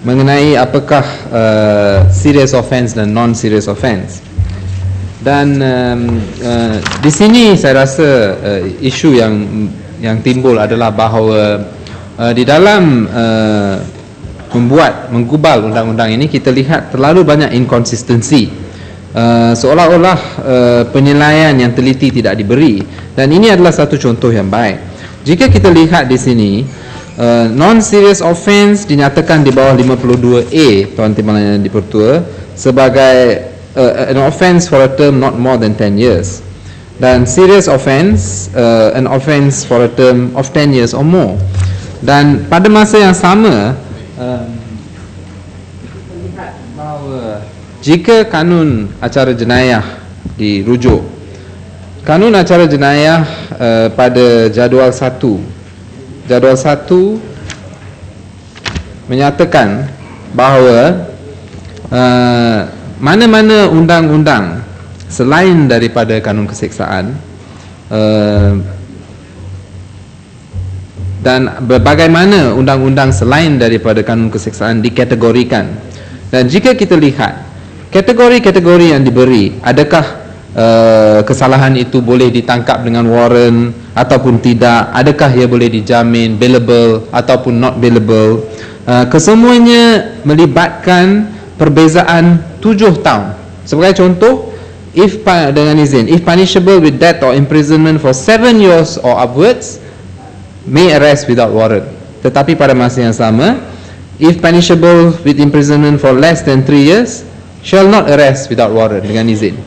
mengenai apakah serious offence dan non-serious offence. Dan di sini saya rasa isu yang timbul adalah bahawa di dalam menggubal undang-undang ini kita lihat terlalu banyak inkonsistensi, seolah-olah penilaian yang teliti tidak diberi, dan ini adalah satu contoh yang baik. Jika kita lihat di sini, non-serious offence dinyatakan di bawah 52A, Tuan Timbalan Yang Dipertua, sebagai an offence for a term not more than 10 years, dan serious offence an offence for a term of 10 years or more. Dan pada masa yang sama kita lihat bahawa jika kanun acara jenayah dirujuk, kanun acara jenayah pada jadual 1 menyatakan bahawa mana-mana undang-undang selain daripada kanun keseksaan dan bagaimana undang-undang selain daripada kanun keseksaan dikategorikan. Dan jika kita lihat kategori-kategori yang diberi, adakah kesalahan itu boleh ditangkap dengan warrant ataupun tidak, adakah ia boleh dijamin, bailable ataupun not bailable, kesemuanya melibatkan perbezaan 7 tahun. Sebagai contoh, if punishable with death or imprisonment for 7 years or upwards, may arrest without warrant. Tetapi pada masa yang sama, if punishable with imprisonment for less than 3 years, shall not arrest without warrant, dengan izin.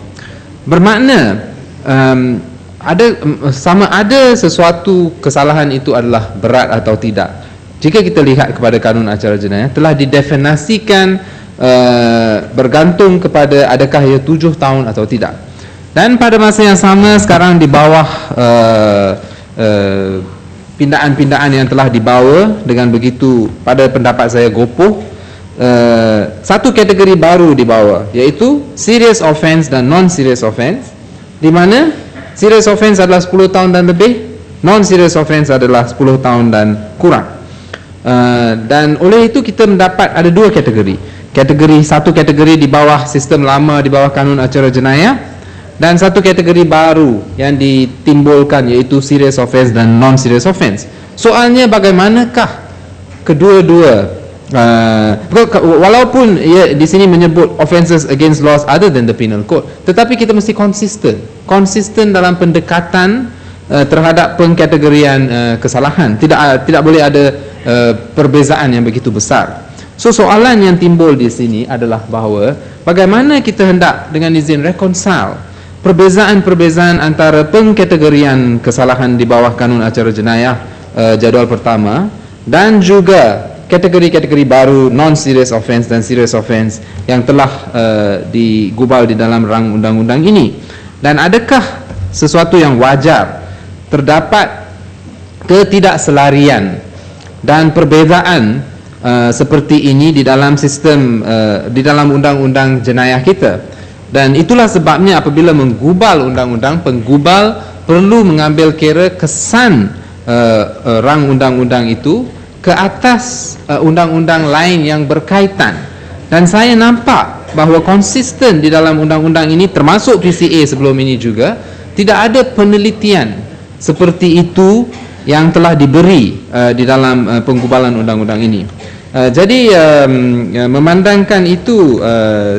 Bermakna ada sesuatu kesalahan itu adalah berat atau tidak. Jika kita lihat kepada kanun acara jenayah, telah didefinisikan bergantung kepada adakah ia 7 tahun atau tidak. Dan pada masa yang sama, sekarang di bawah pindaan-pindaan yang telah dibawa, dengan begitu pada pendapat saya gopoh, satu kategori baru dibawa, iaitu serious offence dan non-serious offence, di mana serious offence adalah 10 tahun dan lebih, non-serious offence adalah 10 tahun dan kurang. Dan oleh itu kita mendapat ada dua kategori. Satu kategori di bawah sistem lama, di bawah kanun acara jenayah, dan satu kategori baru yang ditimbulkan, iaitu serious offence dan non-serious offence. Soalnya bagaimanakah kedua-dua, walaupun di sini menyebut offences against laws other than the penal code, tetapi kita mesti konsisten dalam pendekatan terhadap pengkategorian kesalahan. Tidak boleh ada perbezaan yang begitu besar. So soalan yang timbul di sini adalah bahawa bagaimana kita hendak dengan izin reconcile perbezaan-perbezaan antara pengkategorian kesalahan di bawah kanun acara jenayah jadual pertama, dan juga kategori-kategori baru non-serious offence dan serious offence yang telah digubal di dalam rang undang-undang ini. Dan adakah sesuatu yang wajar terdapat ketidakselarian dan perbezaan seperti ini di dalam sistem, di dalam undang-undang jenayah kita? Dan itulah sebabnya apabila menggubal undang-undang, penggubal perlu mengambil kira kesan rang undang-undang itu ke atas undang-undang lain yang berkaitan. Dan saya nampak bahawa konsisten di dalam undang-undang ini, termasuk PCA sebelum ini juga, tidak ada penelitian seperti itu yang telah diberi di dalam penggubalan undang-undang ini. Jadi memandangkan itu,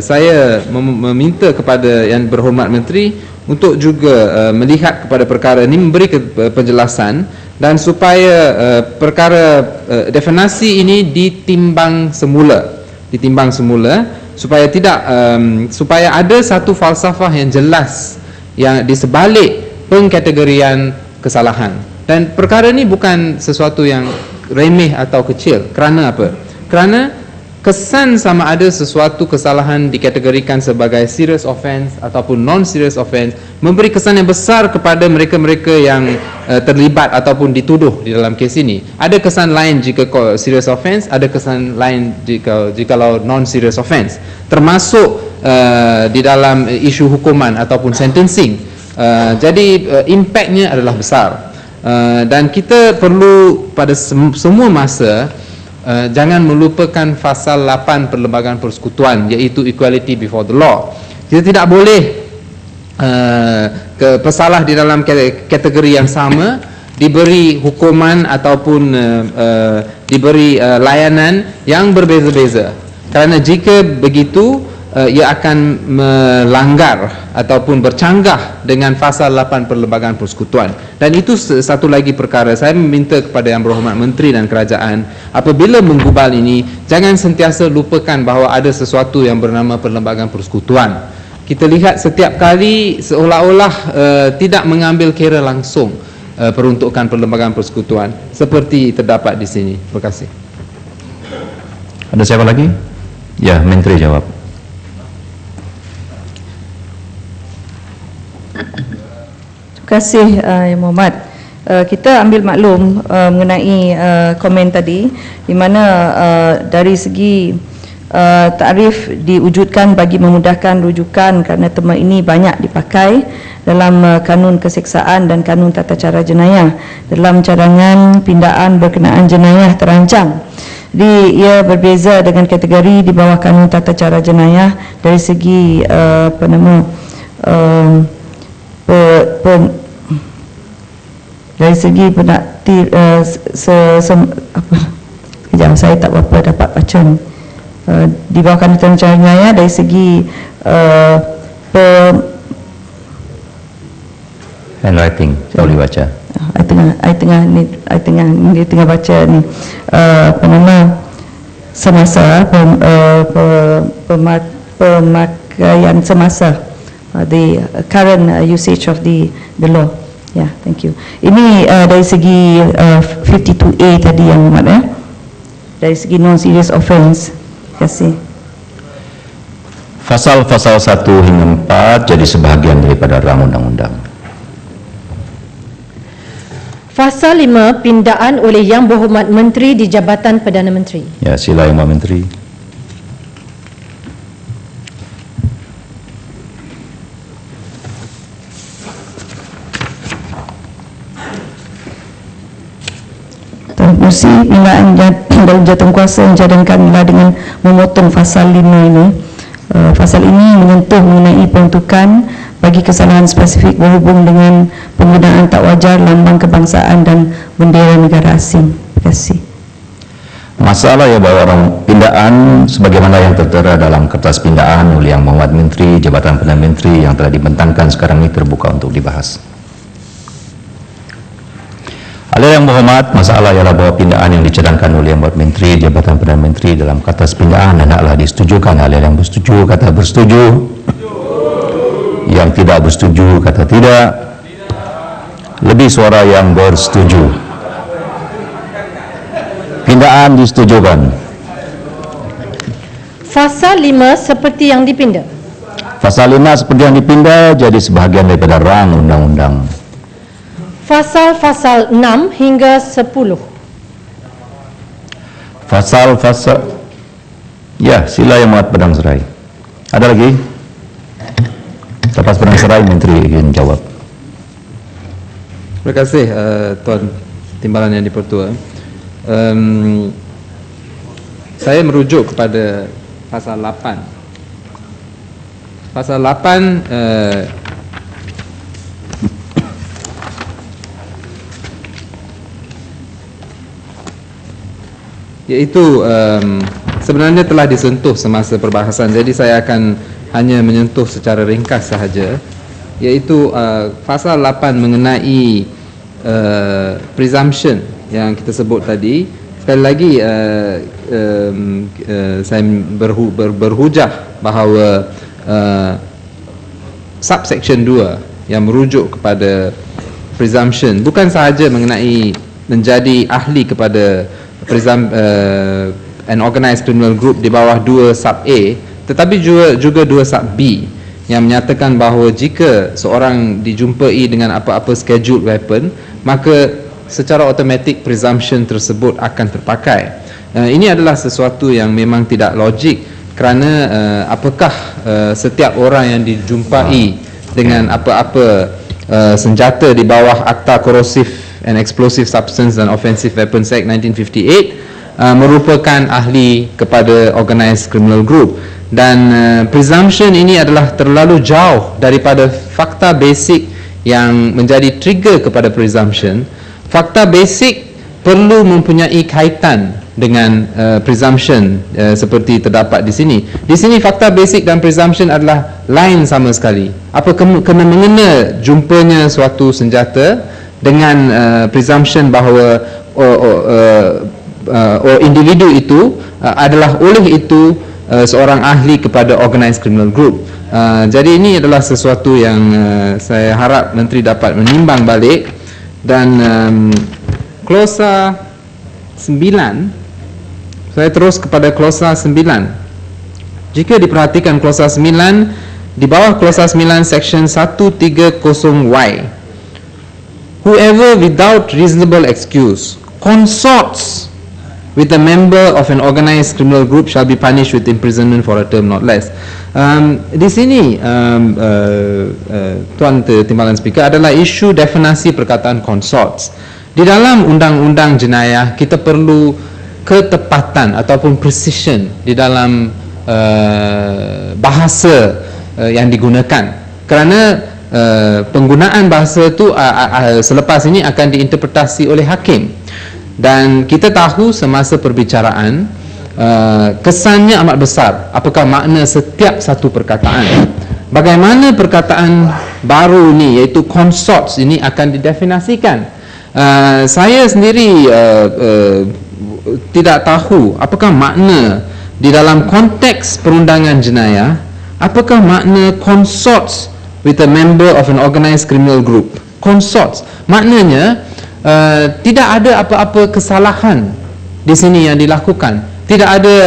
saya meminta kepada Yang Berhormat Menteri untuk juga melihat kepada perkara ini, memberi penjelasan, dan supaya perkara definisi ini ditimbang semula, supaya tidak supaya ada satu falsafah yang jelas yang di sebalik pengkategorian kesalahan. Dan perkara ini bukan sesuatu yang remeh atau kecil. Kerana apa? Kerana kesan sama ada sesuatu kesalahan dikategorikan sebagai serious offence ataupun non-serious offence memberi kesan yang besar kepada mereka-mereka yang terlibat ataupun dituduh di dalam kes ini. Ada kesan lain jika serious offence, ada kesan lain jikalau non-serious offence, termasuk di dalam isu hukuman ataupun sentencing. Jadi impactnya adalah besar. Dan kita perlu pada semua masa jangan melupakan pasal 8 Perlembagaan Persekutuan, iaitu equality before the law. Kita tidak boleh pesalah di dalam kategori yang sama diberi hukuman ataupun diberi layanan yang berbeza-beza, kerana jika begitu ia akan melanggar ataupun bercanggah dengan pasal 8 Perlembagaan Persekutuan. Dan itu satu lagi perkara, saya meminta kepada Yang Berhormat Menteri dan Kerajaan, apabila menggubal ini, jangan sentiasa lupakan bahawa ada sesuatu yang bernama Perlembagaan Persekutuan. Kita lihat setiap kali seolah-olah tidak mengambil kira langsung peruntukan Perlembagaan Persekutuan, seperti terdapat di sini. Terima kasih. Ada siapa lagi? Ya, Menteri jawab. Terima kasih Yang Berhormat. Kita ambil maklum mengenai komen tadi, di mana dari segi tarif diwujudkan bagi memudahkan rujukan, kerana terma ini banyak dipakai dalam kanun keseksaan dan kanun tata cara jenayah dalam cadangan pindaan berkenaan jenayah terancang. Jadi ia berbeza dengan kategori di bawah kanun tata cara jenayah dari segi dari segi kejap, saya tak berapa dapat baca ni. Di bawah kanun tata cara jenayah dari segi handwriting, saya boleh baca. I tengah baca ni semasa pemakaian semasa, the current usage of the law. Ya, thank you. Ini dari segi 52A tadi Yang Berhormat, dari segi non-serious offence. Terima kasih. Pasal-pasal 1 hingga 4 jadi sebahagian daripada rang undang-undang. Fasal 5, pindaan oleh Yang Berhormat Menteri di Jabatan Perdana Menteri. Ya, sila Yang Berhormat Menteri. Mesti pindaan dalam jawatankuasa yang cadangkanlah dengan memotong fasal 5 ini. Fasal ini menyentuh mengenai peruntukan bagi kesalahan spesifik berhubung dengan penggunaan tak wajar lambang kebangsaan dan bendera negara asing. Terima kasih. Masalah ya bahawa orang pindaan sebagaimana yang tertera dalam kertas pindaan oleh Yang Berhormat Menteri Jabatan Perdana Menteri yang telah dibentangkan sekarang ini terbuka untuk dibahas. Oleh Yang Berhormat, masalah ialah bahawa pindaan yang dicadangkan oleh Yang Berhormat Menteri Jabatan Perdana Menteri dalam kertas pindaan hendaklah disetujukan. Oleh yang bersetuju kata bersetuju, yang tidak bersetuju kata tidak. Lebih suara yang bersetuju. Pindaan disetujukan. Fasal 5 seperti yang dipinda. Fasal 5 seperti yang dipinda jadi sebahagian daripada rang undang-undang. Fasal-fasal 6 hingga 10. Fasal-fasal. Ya, sila Yang Berhormat Padang Serai. Ada lagi? Lepas Padang Serai, Menteri ingin jawab. Terima kasih Tuan Timbalan Yang Dipertua. Saya merujuk kepada pasal 8. Pasal 8 iaitu sebenarnya telah disentuh semasa perbahasan, jadi saya akan hanya menyentuh secara ringkas sahaja, iaitu pasal 8 mengenai presumption yang kita sebut tadi. Sekali lagi saya berhujah bahawa subsection 2 yang merujuk kepada presumption bukan sahaja mengenai menjadi ahli kepada an organized criminal group di bawah 2 sub A, tetapi juga 2 sub B yang menyatakan bahawa jika seorang dijumpai dengan apa-apa scheduled weapon, maka secara automatik presumption tersebut akan terpakai. Ini adalah sesuatu yang memang tidak logik, kerana apakah setiap orang yang dijumpai dengan apa-apa senjata di bawah Akta Corrosive and Explosive Substance and Offensive Weapons Act 1958 merupakan ahli kepada organised criminal group, dan presumption ini adalah terlalu jauh daripada fakta basic yang menjadi trigger kepada presumption. Fakta basic perlu mempunyai kaitan dengan presumption seperti terdapat di sini. Di sini fakta basic dan presumption adalah lain sama sekali. Apa kena mengena jumpanya suatu senjata dengan presumption bahawa individu itu adalah oleh itu seorang ahli kepada organised criminal group. Jadi ini adalah sesuatu yang saya harap Menteri dapat menimbang balik. Dan klausa 9, saya terus kepada klausa 9. Jika diperhatikan klausa 9, di bawah klausa 9 section 130Y, whoever without reasonable excuse consorts with a member of an organized criminal group shall be punished with imprisonment for a term not less. Di sini Tuan Timbalan Speaker, adalah isu definisi perkataan consorts. Di dalam undang-undang jenayah kita perlu ketepatan ataupun precision di dalam bahasa yang digunakan, kerana penggunaan bahasa itu selepas ini akan diinterpretasi oleh hakim, dan kita tahu semasa perbicaraan kesannya amat besar apakah makna setiap satu perkataan. Bagaimana perkataan baru ini iaitu consorts ini akan didefinisikan. Saya sendiri tidak tahu apakah makna di dalam konteks perundangan jenayah, apakah makna consorts with a member of an organised criminal group. Consorts maknanya tidak ada apa-apa kesalahan di sini yang dilakukan, tidak ada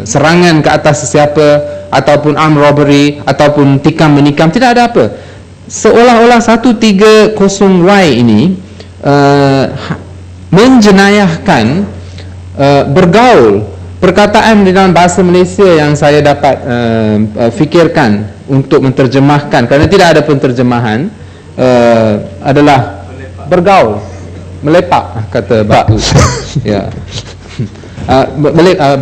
serangan ke atas sesiapa ataupun armed robbery ataupun tikam menikam, tidak ada apa. Seolah-olah 130Y ini menjenayahkan bergaul. Perkataan di dalam bahasa Malaysia yang saya dapat fikirkan untuk menterjemahkan, kerana tidak ada penterjemahan, adalah bergaul, melepak, kata Pak. Ya.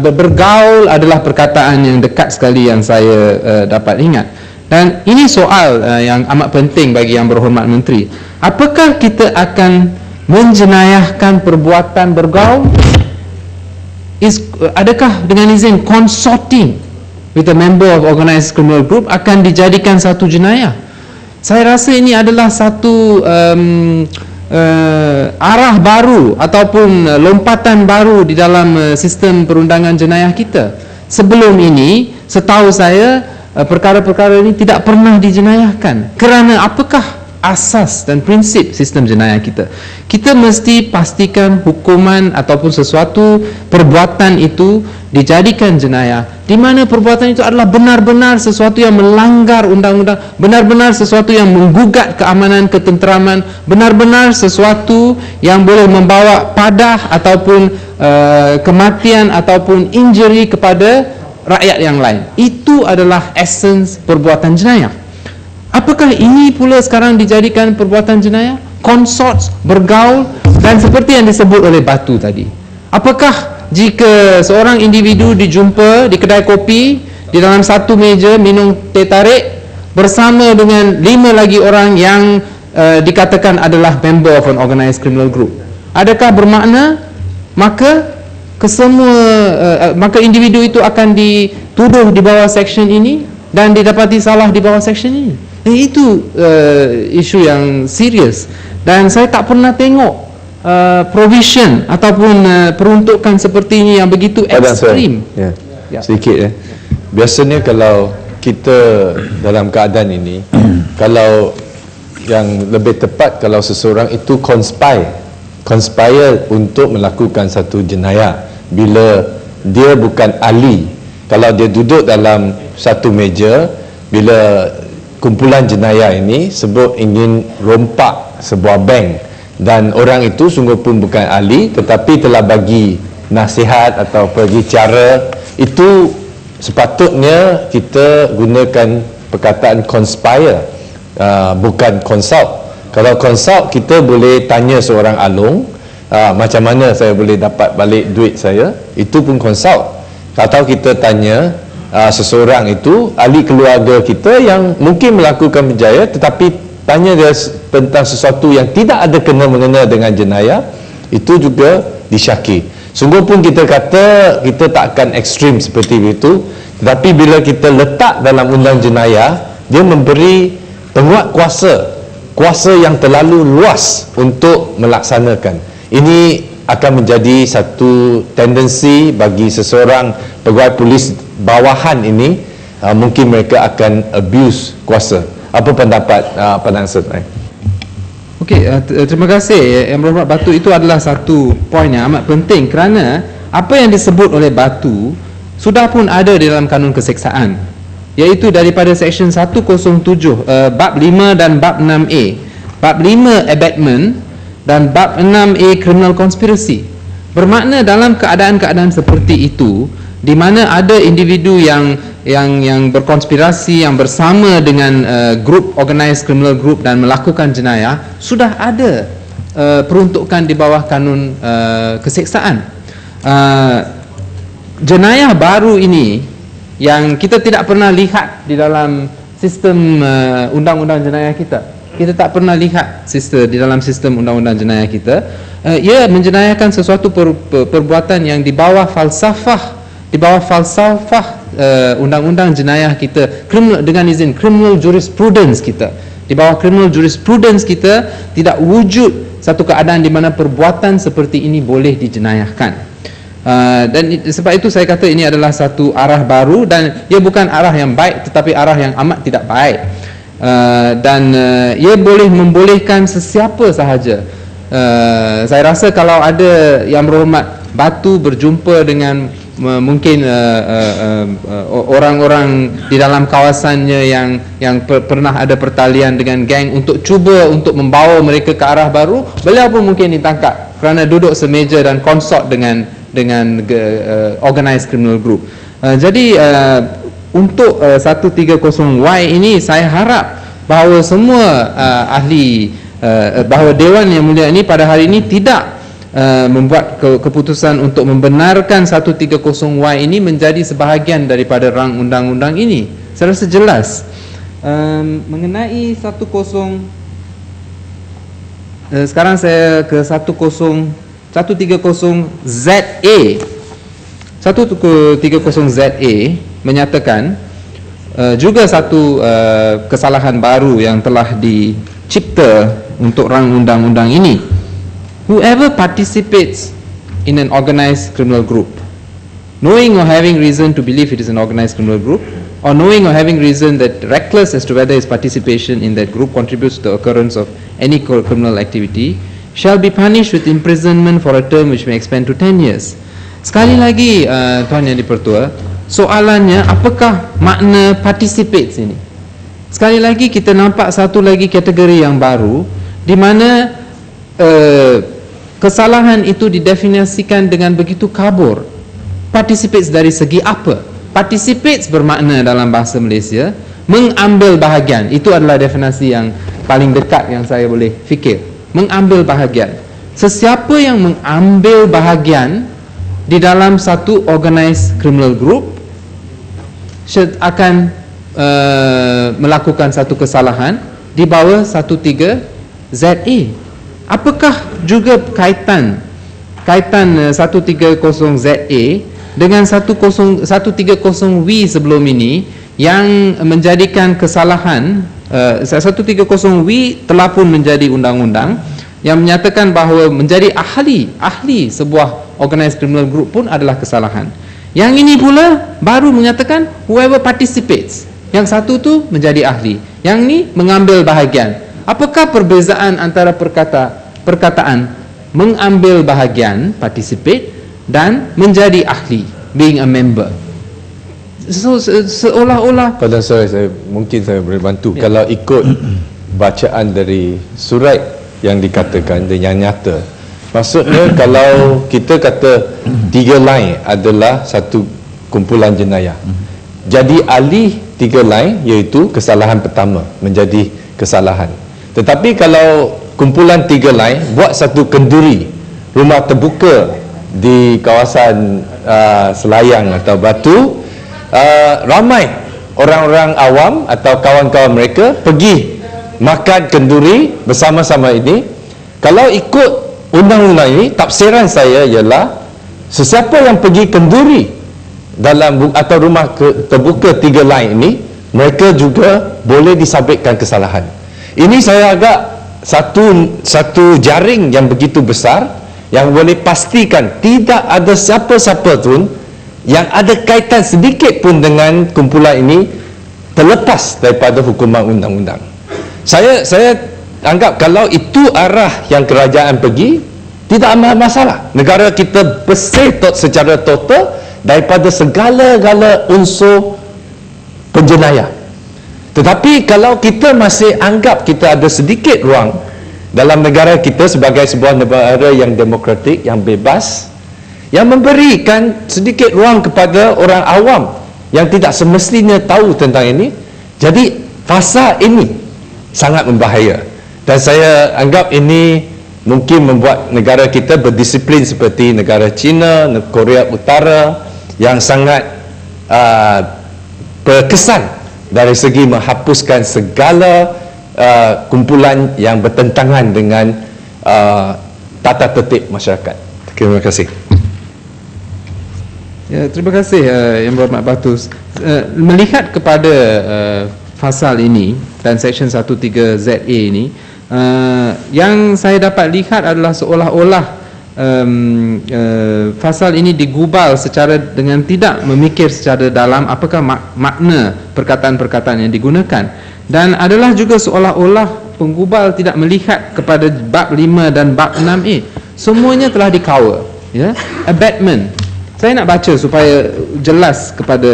Bergaul adalah perkataan yang dekat sekali yang saya dapat ingat. Dan ini soal yang amat penting bagi Yang Berhormat Menteri. Apakah kita akan menjenayahkan perbuatan bergaul? Adakah dengan izin consorting with a member of organised criminal group akan dijadikan satu jenayah? Saya rasa ini adalah satu arah baru ataupun lompatan baru di dalam sistem perundangan jenayah kita. Sebelum ini, setahu saya, perkara-perkara ini tidak pernah dijenayahkan. Kerana apakah asas dan prinsip sistem jenayah kita? Kita mesti pastikan hukuman ataupun sesuatu perbuatan itu dijadikan jenayah, di mana perbuatan itu adalah benar-benar sesuatu yang melanggar undang-undang, benar-benar sesuatu yang menggugat keamanan, ketenteraman, benar-benar sesuatu yang boleh membawa padah ataupun kematian ataupun injury kepada rakyat yang lain. Itu adalah essence perbuatan jenayah. Apakah ini pula sekarang dijadikan perbuatan jenayah? Consorts, bergaul, dan seperti yang disebut oleh Batu tadi. Apakah jika seorang individu dijumpa di kedai kopi di dalam satu meja minum teh tarik bersama dengan 5 lagi orang yang dikatakan adalah member of an organised criminal group, adakah bermakna maka maka individu itu akan dituduh di bawah section ini dan didapati salah di bawah section ini? Itu isu yang serius, dan saya tak pernah tengok provision ataupun peruntukan seperti ini yang begitu ekstrim. Sedikit biasanya kalau kita dalam keadaan ini kalau yang lebih tepat, kalau seseorang itu conspire untuk melakukan satu jenayah, bila dia bukan ahli. Kalau dia duduk dalam satu meja, bila kumpulan jenayah ini sebut ingin rompak sebuah bank, dan orang itu sungguh pun bukan ahli tetapi telah bagi nasihat atau bagi cara, itu sepatutnya kita gunakan perkataan conspire, bukan consult. Kalau consult, kita boleh tanya seorang alung macam mana saya boleh dapat balik duit saya, itu pun consult. Atau kita tanya seseorang itu, ahli keluarga kita yang mungkin melakukan berjaya, tetapi tanya dia tentang sesuatu yang tidak ada kena-mengena dengan jenayah, itu juga disyaki. Sungguh pun kita kata kita tak akan ekstrim seperti itu, tetapi bila kita letak dalam undang jenayah, dia memberi penguat kuasa yang terlalu luas untuk melaksanakan. Ini akan menjadi satu tendensi bagi seseorang pegawai polis bawahan ini, mungkin mereka akan abuse kuasa. Apa pendapat Padang Sertai? Okey, terima kasih Yang Berhormat Batu. Itu adalah satu poin yang amat penting, kerana apa yang disebut oleh Batu sudah pun ada di dalam kanun keseksaan, iaitu daripada Seksyen 107 bab 5 dan bab 6A. Bab 5 abatement dan bab 6A criminal conspiracy. Bermakna dalam keadaan-keadaan seperti itu, di mana ada individu yang berkonspirasi, yang bersama dengan grup organized criminal group dan melakukan jenayah, sudah ada peruntukan di bawah kanun keseksaan. Jenayah baru ini yang kita tidak pernah lihat di dalam sistem undang-undang jenayah kita. Kita tak pernah lihat di dalam sistem undang-undang jenayah kita. Ia menjenayahkan sesuatu perbuatan yang di bawah falsafah undang-undang jenayah kita, dengan izin criminal jurisprudence kita. Di bawah criminal jurisprudence kita tidak wujud satu keadaan di mana perbuatan seperti ini boleh dijenayahkan. Dan sebab itu saya kata ini adalah satu arah baru, dan ia bukan arah yang baik tetapi arah yang amat tidak baik. Dan ia boleh membolehkan sesiapa sahaja. Saya rasa kalau ada Yang Berhormat Batu berjumpa dengan mungkin orang-orang di dalam kawasannya yang pernah ada pertalian dengan geng untuk cuba untuk membawa mereka ke arah baru, beliau pun mungkin ditangkap kerana duduk semeja dan konsort dengan organized criminal group. Jadi untuk 130Y ini saya harap bahawa semua ahli, bahawa Dewan Yang Mulia ini pada hari ini tidak membuat keputusan untuk membenarkan 130Y ini menjadi sebahagian daripada rang undang-undang ini. Saya rasa jelas. Mengenai 10, sekarang saya ke 130ZA. 130ZA menyatakan juga satu kesalahan baru yang telah dicipta untuk rang undang-undang ini. Whoever participates in an organized criminal group, knowing or having reason to believe it is an organized criminal group, or knowing or having reason that reckless as to whether his participation in that group contributes to the occurrence of any criminal activity, shall be punished with imprisonment for a term which may expand to 10 years. Sekali lagi, Tuan Yang Dipertua, soalannya apakah makna participates ini? Sekali lagi kita nampak satu lagi kategori yang baru, di mana kesalahan itu didefinisikan dengan begitu kabur. Participates dari segi apa? Participates bermakna dalam bahasa Malaysia mengambil bahagian. Itu adalah definisi yang paling dekat yang saya boleh fikir. Mengambil bahagian. Sesiapa yang mengambil bahagian di dalam satu organized criminal group akan melakukan satu kesalahan di bawah 13ZA. Apakah juga kaitan 130ZA dengan 130W sebelum ini yang menjadikan kesalahan 130W telah pun menjadi undang-undang yang menyatakan bahawa menjadi ahli sebuah organized criminal group pun adalah kesalahan. Yang ini pula baru menyatakan whoever participates. Yang satu tu menjadi ahli, yang ni mengambil bahagian. Apakah perbezaan antara perkataan mengambil bahagian, participate, dan menjadi ahli, being a member? So seolah-olah Padang saya mungkin saya boleh bantu. Kalau ikut bacaan dari surat yang dikatakan dan yang nyata, maksudnya kalau kita kata 3 line adalah satu kumpulan jenayah, jadi ahli 3 line iaitu kesalahan pertama menjadi kesalahan. Tetapi kalau kumpulan 3 line buat satu kenduri rumah terbuka di kawasan Selayang atau Batu, ramai orang-orang awam atau kawan-kawan mereka pergi makan kenduri bersama-sama ini. Kalau ikut undang-undang ini, tafsiran saya ialah sesiapa yang pergi kenduri dalam atau rumah terbuka 3 lain ini, mereka juga boleh disabitkan kesalahan. Ini saya agak satu jaring yang begitu besar yang boleh pastikan tidak ada siapa-siapa pun yang ada kaitan sedikit pun dengan kumpulan ini terlepas daripada hukuman undang-undang. Saya anggap kalau itu arah yang kerajaan pergi, tidak ada masalah. Negara kita bersih secara total daripada segala-gala unsur penjenayah. Tetapi kalau kita masih anggap kita ada sedikit ruang dalam negara kita sebagai sebuah negara yang demokratik, yang bebas, yang memberikan sedikit ruang kepada orang awam yang tidak semestinya tahu tentang ini, jadi fasa ini sangat membahaya. Dan saya anggap ini mungkin membuat negara kita berdisiplin seperti negara China, Korea Utara yang sangat berkesan dari segi menghapuskan segala kumpulan yang bertentangan dengan tata tertib masyarakat. Terima kasih. Ya, terima kasih Yang Berhormat Batus. Melihat kepada fasal ini dan Seksyen 13ZA ini, yang saya dapat lihat adalah seolah-olah fasal ini digubal secara dengan tidak memikir secara dalam apakah makna perkataan-perkataan yang digunakan, dan adalah juga seolah-olah penggubal tidak melihat kepada bab 5 dan bab 6A. Semuanya telah di-cover, ya. Abatement. Saya nak baca supaya jelas kepada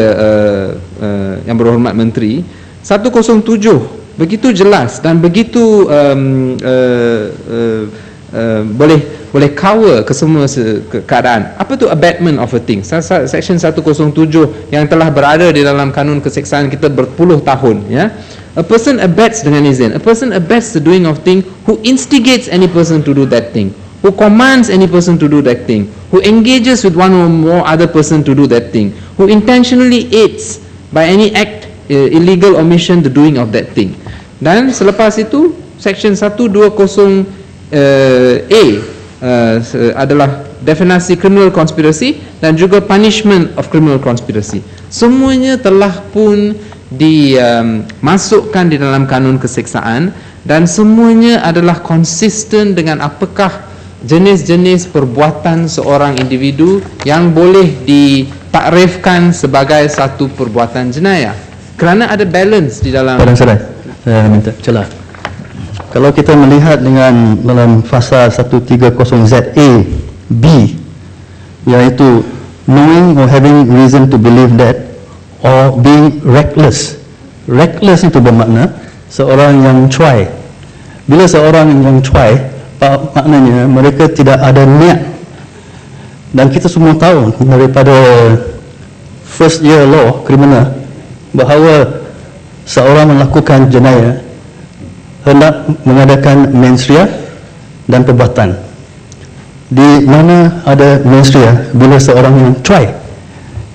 Yang Berhormat Menteri. 107 begitu jelas dan begitu boleh cover ke semua keadaan. Apa tu abatement of a thing? Section 107 yang telah berada di dalam kanun keseksaan kita berpuluh tahun, ya. A person abets dengan izin. A person abets the doing of thing who instigates any person to do that thing, who commands any person to do that thing, who engages with one or more other person to do that thing, who intentionally aids by any act, illegal omission, the doing of that thing. Dan selepas itu Section 120A adalah definisi criminal conspiracy dan juga punishment of criminal conspiracy. Semuanya telah pun dimasukkan di dalam kanun keseksaan dan semuanya adalah konsisten dengan apakah jenis-jenis perbuatan seorang individu yang boleh ditakrifkan sebagai satu perbuatan jenayah. Kerana ada balance di dalam. Padang saya minta celah. Kalau kita melihat dengan dalam fasa 130ZA B, iaitu knowing or having reason to believe that, or being reckless. Reckless itu bermakna seorang yang cuai. Bila seorang yang cuai, maknanya mereka tidak ada niat. Dan kita semua tahu daripada first year law criminal bahawa seorang melakukan jenayah hendak mengadakan mens rea dan perbuatan. Di mana ada mens rea bila seorang yang cuai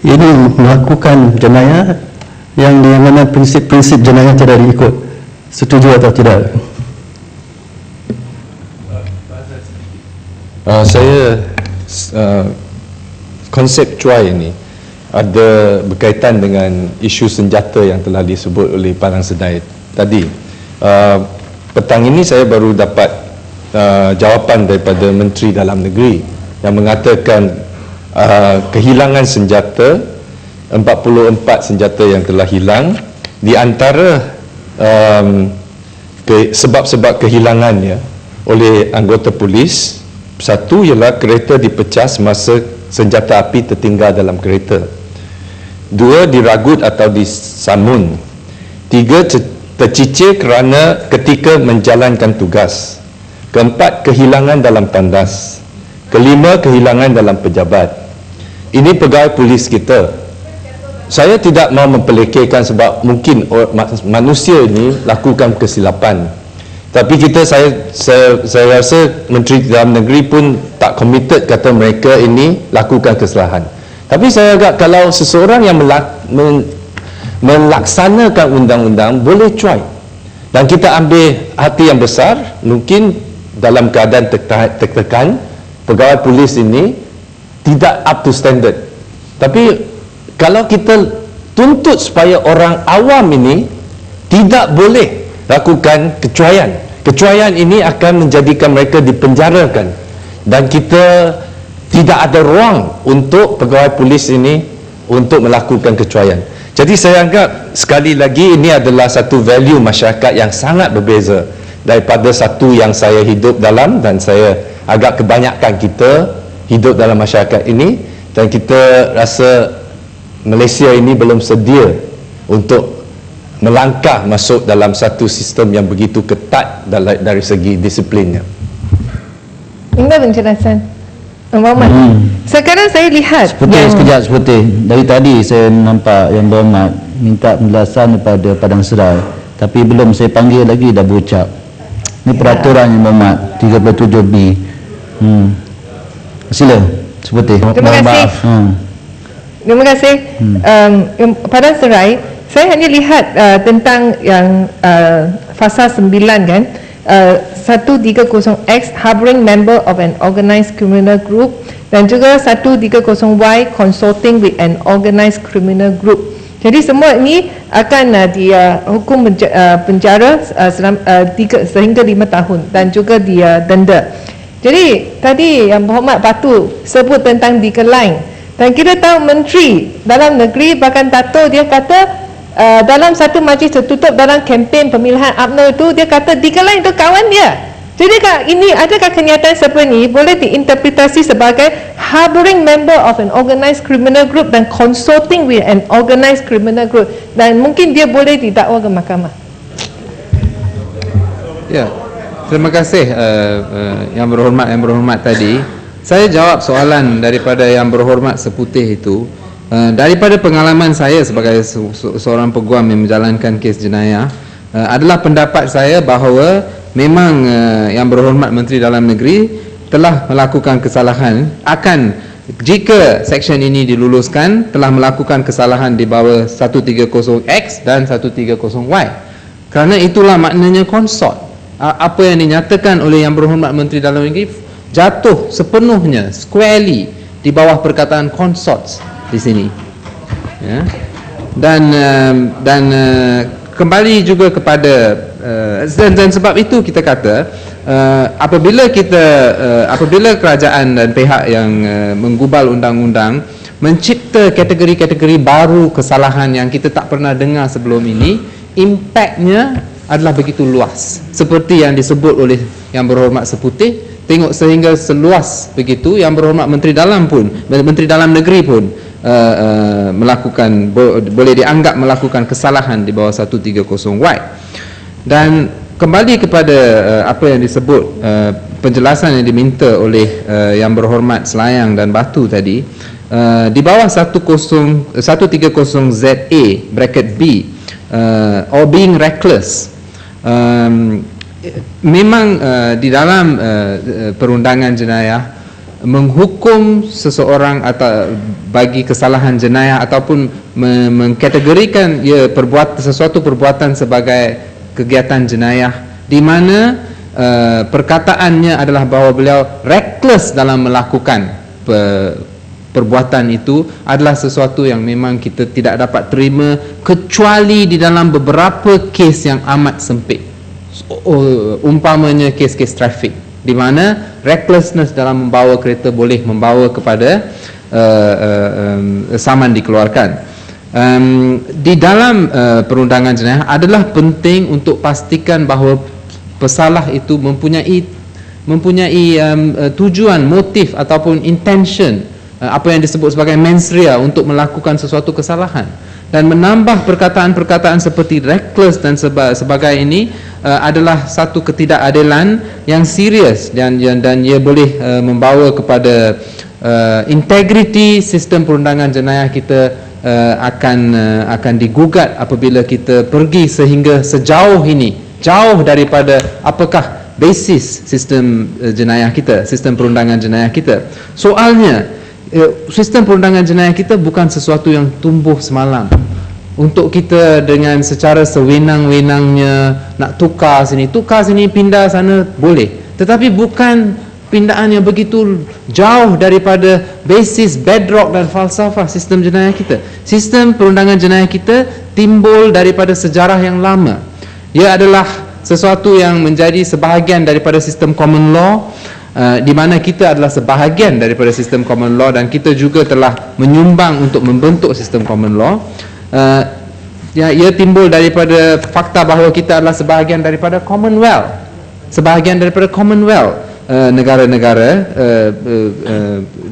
ini melakukan jenayah yang di mana prinsip-prinsip jenayah tidak diikut. Setuju atau tidak? Saya konsep cuai ini ada berkaitan dengan isu senjata yang telah disebut oleh Padang Sedai tadi. Petang ini saya baru dapat jawapan daripada Menteri Dalam Negeri yang mengatakan kehilangan senjata, 44 senjata yang telah hilang. Di antara sebab-sebab kehilangannya oleh anggota polis, satu ialah kereta dipecah semasa senjata api tertinggal dalam kereta. 2, diragut atau disamun. 3, tercicir kerana ketika menjalankan tugas. 4, kehilangan dalam tandas. 5, kehilangan dalam pejabat. Ini pegawai polis kita. Saya tidak mahu mempelekehkan sebab mungkin manusia ini lakukan kesilapan. Tapi saya rasa Menteri Dalam Negeri pun tak committed kata mereka ini lakukan kesalahan. Tapi saya agak kalau seseorang yang melaksanakan undang-undang boleh try. Dan kita ambil hati yang besar, mungkin dalam keadaan tertekan, pegawai polis ini tidak up to standard. Tapi kalau kita tuntut supaya orang awam ini tidak boleh lakukan kecuaian, kecuaian ini akan menjadikan mereka dipenjarakan, dan kita tidak ada ruang untuk pegawai polis ini untuk melakukan kecuaian. Jadi saya anggap sekali lagi ini adalah satu value masyarakat yang sangat berbeza daripada satu yang saya hidup dalam, dan saya agak kebanyakan kita hidup dalam masyarakat ini, dan kita rasa Malaysia ini belum sedia untuk melangkah masuk dalam satu sistem yang begitu ketat dari segi disiplinnya. Ingat penjelasan Muhammad. Sekarang saya lihat Sekejap seperti dari tadi saya nampak Yang Berhormat minta penjelasan daripada Padang Serai, tapi belum saya panggil lagi dah berucap. Ini peraturan Yang Berhormat 37B. Sila seperti. Terima kasih. Terima kasih. Padang Serai, saya hanya lihat tentang yang fasa 9 kan, 130X harboring member of an organised criminal group, dan juga 130Y consulting with an organised criminal group. Jadi semua ini akan dihukum penjara sehingga 5 tahun dan juga dia denda. Jadi tadi Yang Berhormat Batu sebut tentang decline, dan kita tahu Menteri Dalam Negeri bahkan Dato' dia kata dalam satu majlis tertutup dalam kempen pemilihan UMNO itu, dia kata decline itu kawan dia. Jadi ini adakah kenyataan seperti ini boleh diinterpretasi sebagai harboring member of an organised criminal group dan consulting with an organised criminal group, dan mungkin dia boleh didakwa ke mahkamah? Ya, terima kasih Yang Berhormat tadi. Saya jawab soalan daripada Yang Berhormat Seputih itu. Daripada pengalaman saya sebagai seorang peguam yang menjalankan kes jenayah, adalah pendapat saya bahawa memang Yang Berhormat Menteri Dalam Negeri telah melakukan kesalahan, akan jika seksyen ini diluluskan telah melakukan kesalahan di bawah 130X dan 130Y. Kerana itulah maknanya consort. Apa yang dinyatakan oleh Yang Berhormat Menteri Dalam Negeri jatuh sepenuhnya squarely di bawah perkataan consorts di sini, ya. Dan kembali juga kepada dan sebab itu kita kata apabila kerajaan dan pihak yang menggubal undang-undang mencipta kategori-kategori baru kesalahan yang kita tak pernah dengar sebelum ini, impaknya adalah begitu luas seperti yang disebut oleh Yang Berhormat Seputih. Tengok sehingga seluas begitu, Yang Berhormat Menteri Dalam Negeri pun melakukan, boleh dianggap melakukan kesalahan di bawah 130Y. Dan kembali kepada apa yang disebut penjelasan yang diminta oleh Yang Berhormat Selayang dan Batu tadi, di bawah 130ZA bracket B, or being reckless, memang di dalam perundangan jenayah menghukum seseorang atau bagi kesalahan jenayah ataupun mengkategorikan sesuatu perbuatan sebagai kegiatan jenayah di mana perkataannya adalah bahawa beliau reckless dalam melakukan perbuatan itu, adalah sesuatu yang memang kita tidak dapat terima kecuali di dalam beberapa kes yang amat sempit. Umpamanya kes-kes trafik di mana recklessness dalam membawa kereta boleh membawa kepada saman dikeluarkan. Di dalam perundangan jenayah adalah penting untuk pastikan bahawa pesalah itu mempunyai tujuan, motif ataupun intention, apa yang disebut sebagai mens rea, untuk melakukan sesuatu kesalahan. Dan menambah perkataan-perkataan seperti reckless dan sebagai ini adalah satu ketidakadilan yang serius, dan ia boleh membawa kepada integriti sistem perundangan jenayah kita akan digugat apabila kita pergi sehingga sejauh ini jauh daripada apakah basis sistem jenayah kita, sistem perundangan jenayah kita. Soalnya sistem perundangan jenayah kita bukan sesuatu yang tumbuh semalam. Untuk kita dengan secara sewenang-wenangnya nak tukar sini, pindah sana boleh. Tetapi bukan pindaan yang begitu jauh daripada basis, bedrock dan falsafah sistem jenayah kita. Sistem perundangan jenayah kita timbul daripada sejarah yang lama. Ia adalah sesuatu yang menjadi sebahagian daripada sistem common law, di mana kita adalah sebahagian daripada sistem common law dan kita juga telah menyumbang untuk membentuk sistem common law. Ia timbul daripada fakta bahawa kita adalah sebahagian daripada Commonwealth, negara-negara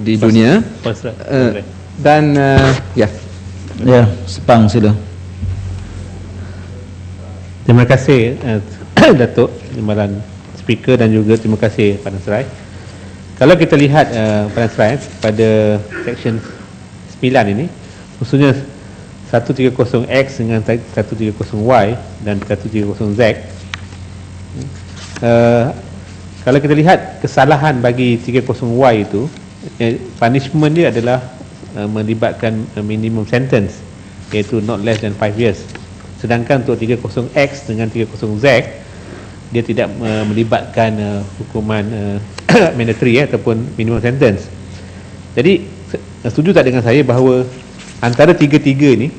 di dunia. Dan ya, Sepang sila. Terima kasih Datuk Timbalan Speaker dan juga terima kasih Pak Nasrai. Kalau kita lihat Pak Nasrai pada section 9 ini, khususnya 130X dengan 130Y dan 130Z, kalau kita lihat kesalahan bagi 30Y itu, punishment dia adalah melibatkan minimum sentence, iaitu not less than 5 years. Sedangkan untuk 30X dengan 30Z, dia tidak melibatkan hukuman mandatory ataupun minimum sentence. Jadi setuju tak dengan saya bahawa antara tiga-tiga ni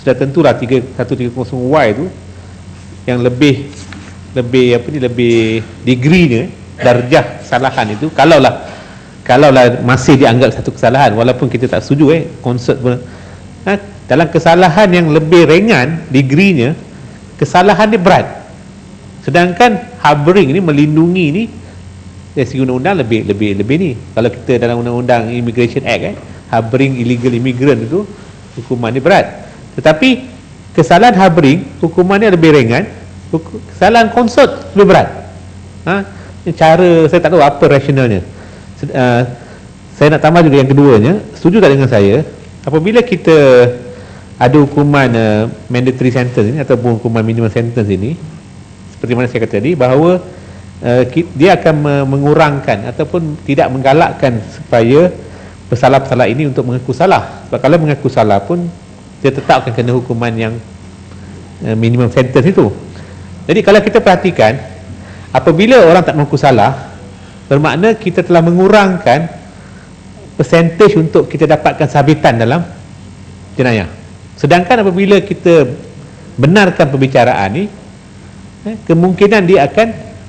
sudah tentulah 130Y tu yang lebih degree-nya, darjah kesalahan itu, kalaulah masih dianggap satu kesalahan, walaupun kita tak setuju konsep pun, dalam kesalahan yang lebih ringan degree-nya, kesalahan dia berat. Sedangkan harboring ni, melindungi ni, dari segi undang-undang lebih ni. Kalau kita dalam undang-undang Immigration Act, harboring illegal immigrant itu hukuman dia berat. Tetapi kesalahan harboring hukumannya lebih ringan, kesalahan konsort lebih berat. Cara saya tak tahu apa rasionalnya. Saya nak tambah juga yang keduanya, setuju tak dengan saya, apabila kita ada hukuman mandatory sentence ini ataupun hukuman minimum sentence ini, seperti mana saya kata tadi, bahawa dia akan mengurangkan ataupun tidak menggalakkan supaya pesalah-pesalah ini untuk mengaku salah. Sebab kalau mengaku salah pun dia tetap akan kena hukuman yang minimum sentence itu. Jadi kalau kita perhatikan, apabila orang tak mengaku salah, bermakna kita telah mengurangkan percentage untuk kita dapatkan sabitan dalam jenayah. Sedangkan apabila kita benarkan pembicaraan ni, kemungkinan dia akan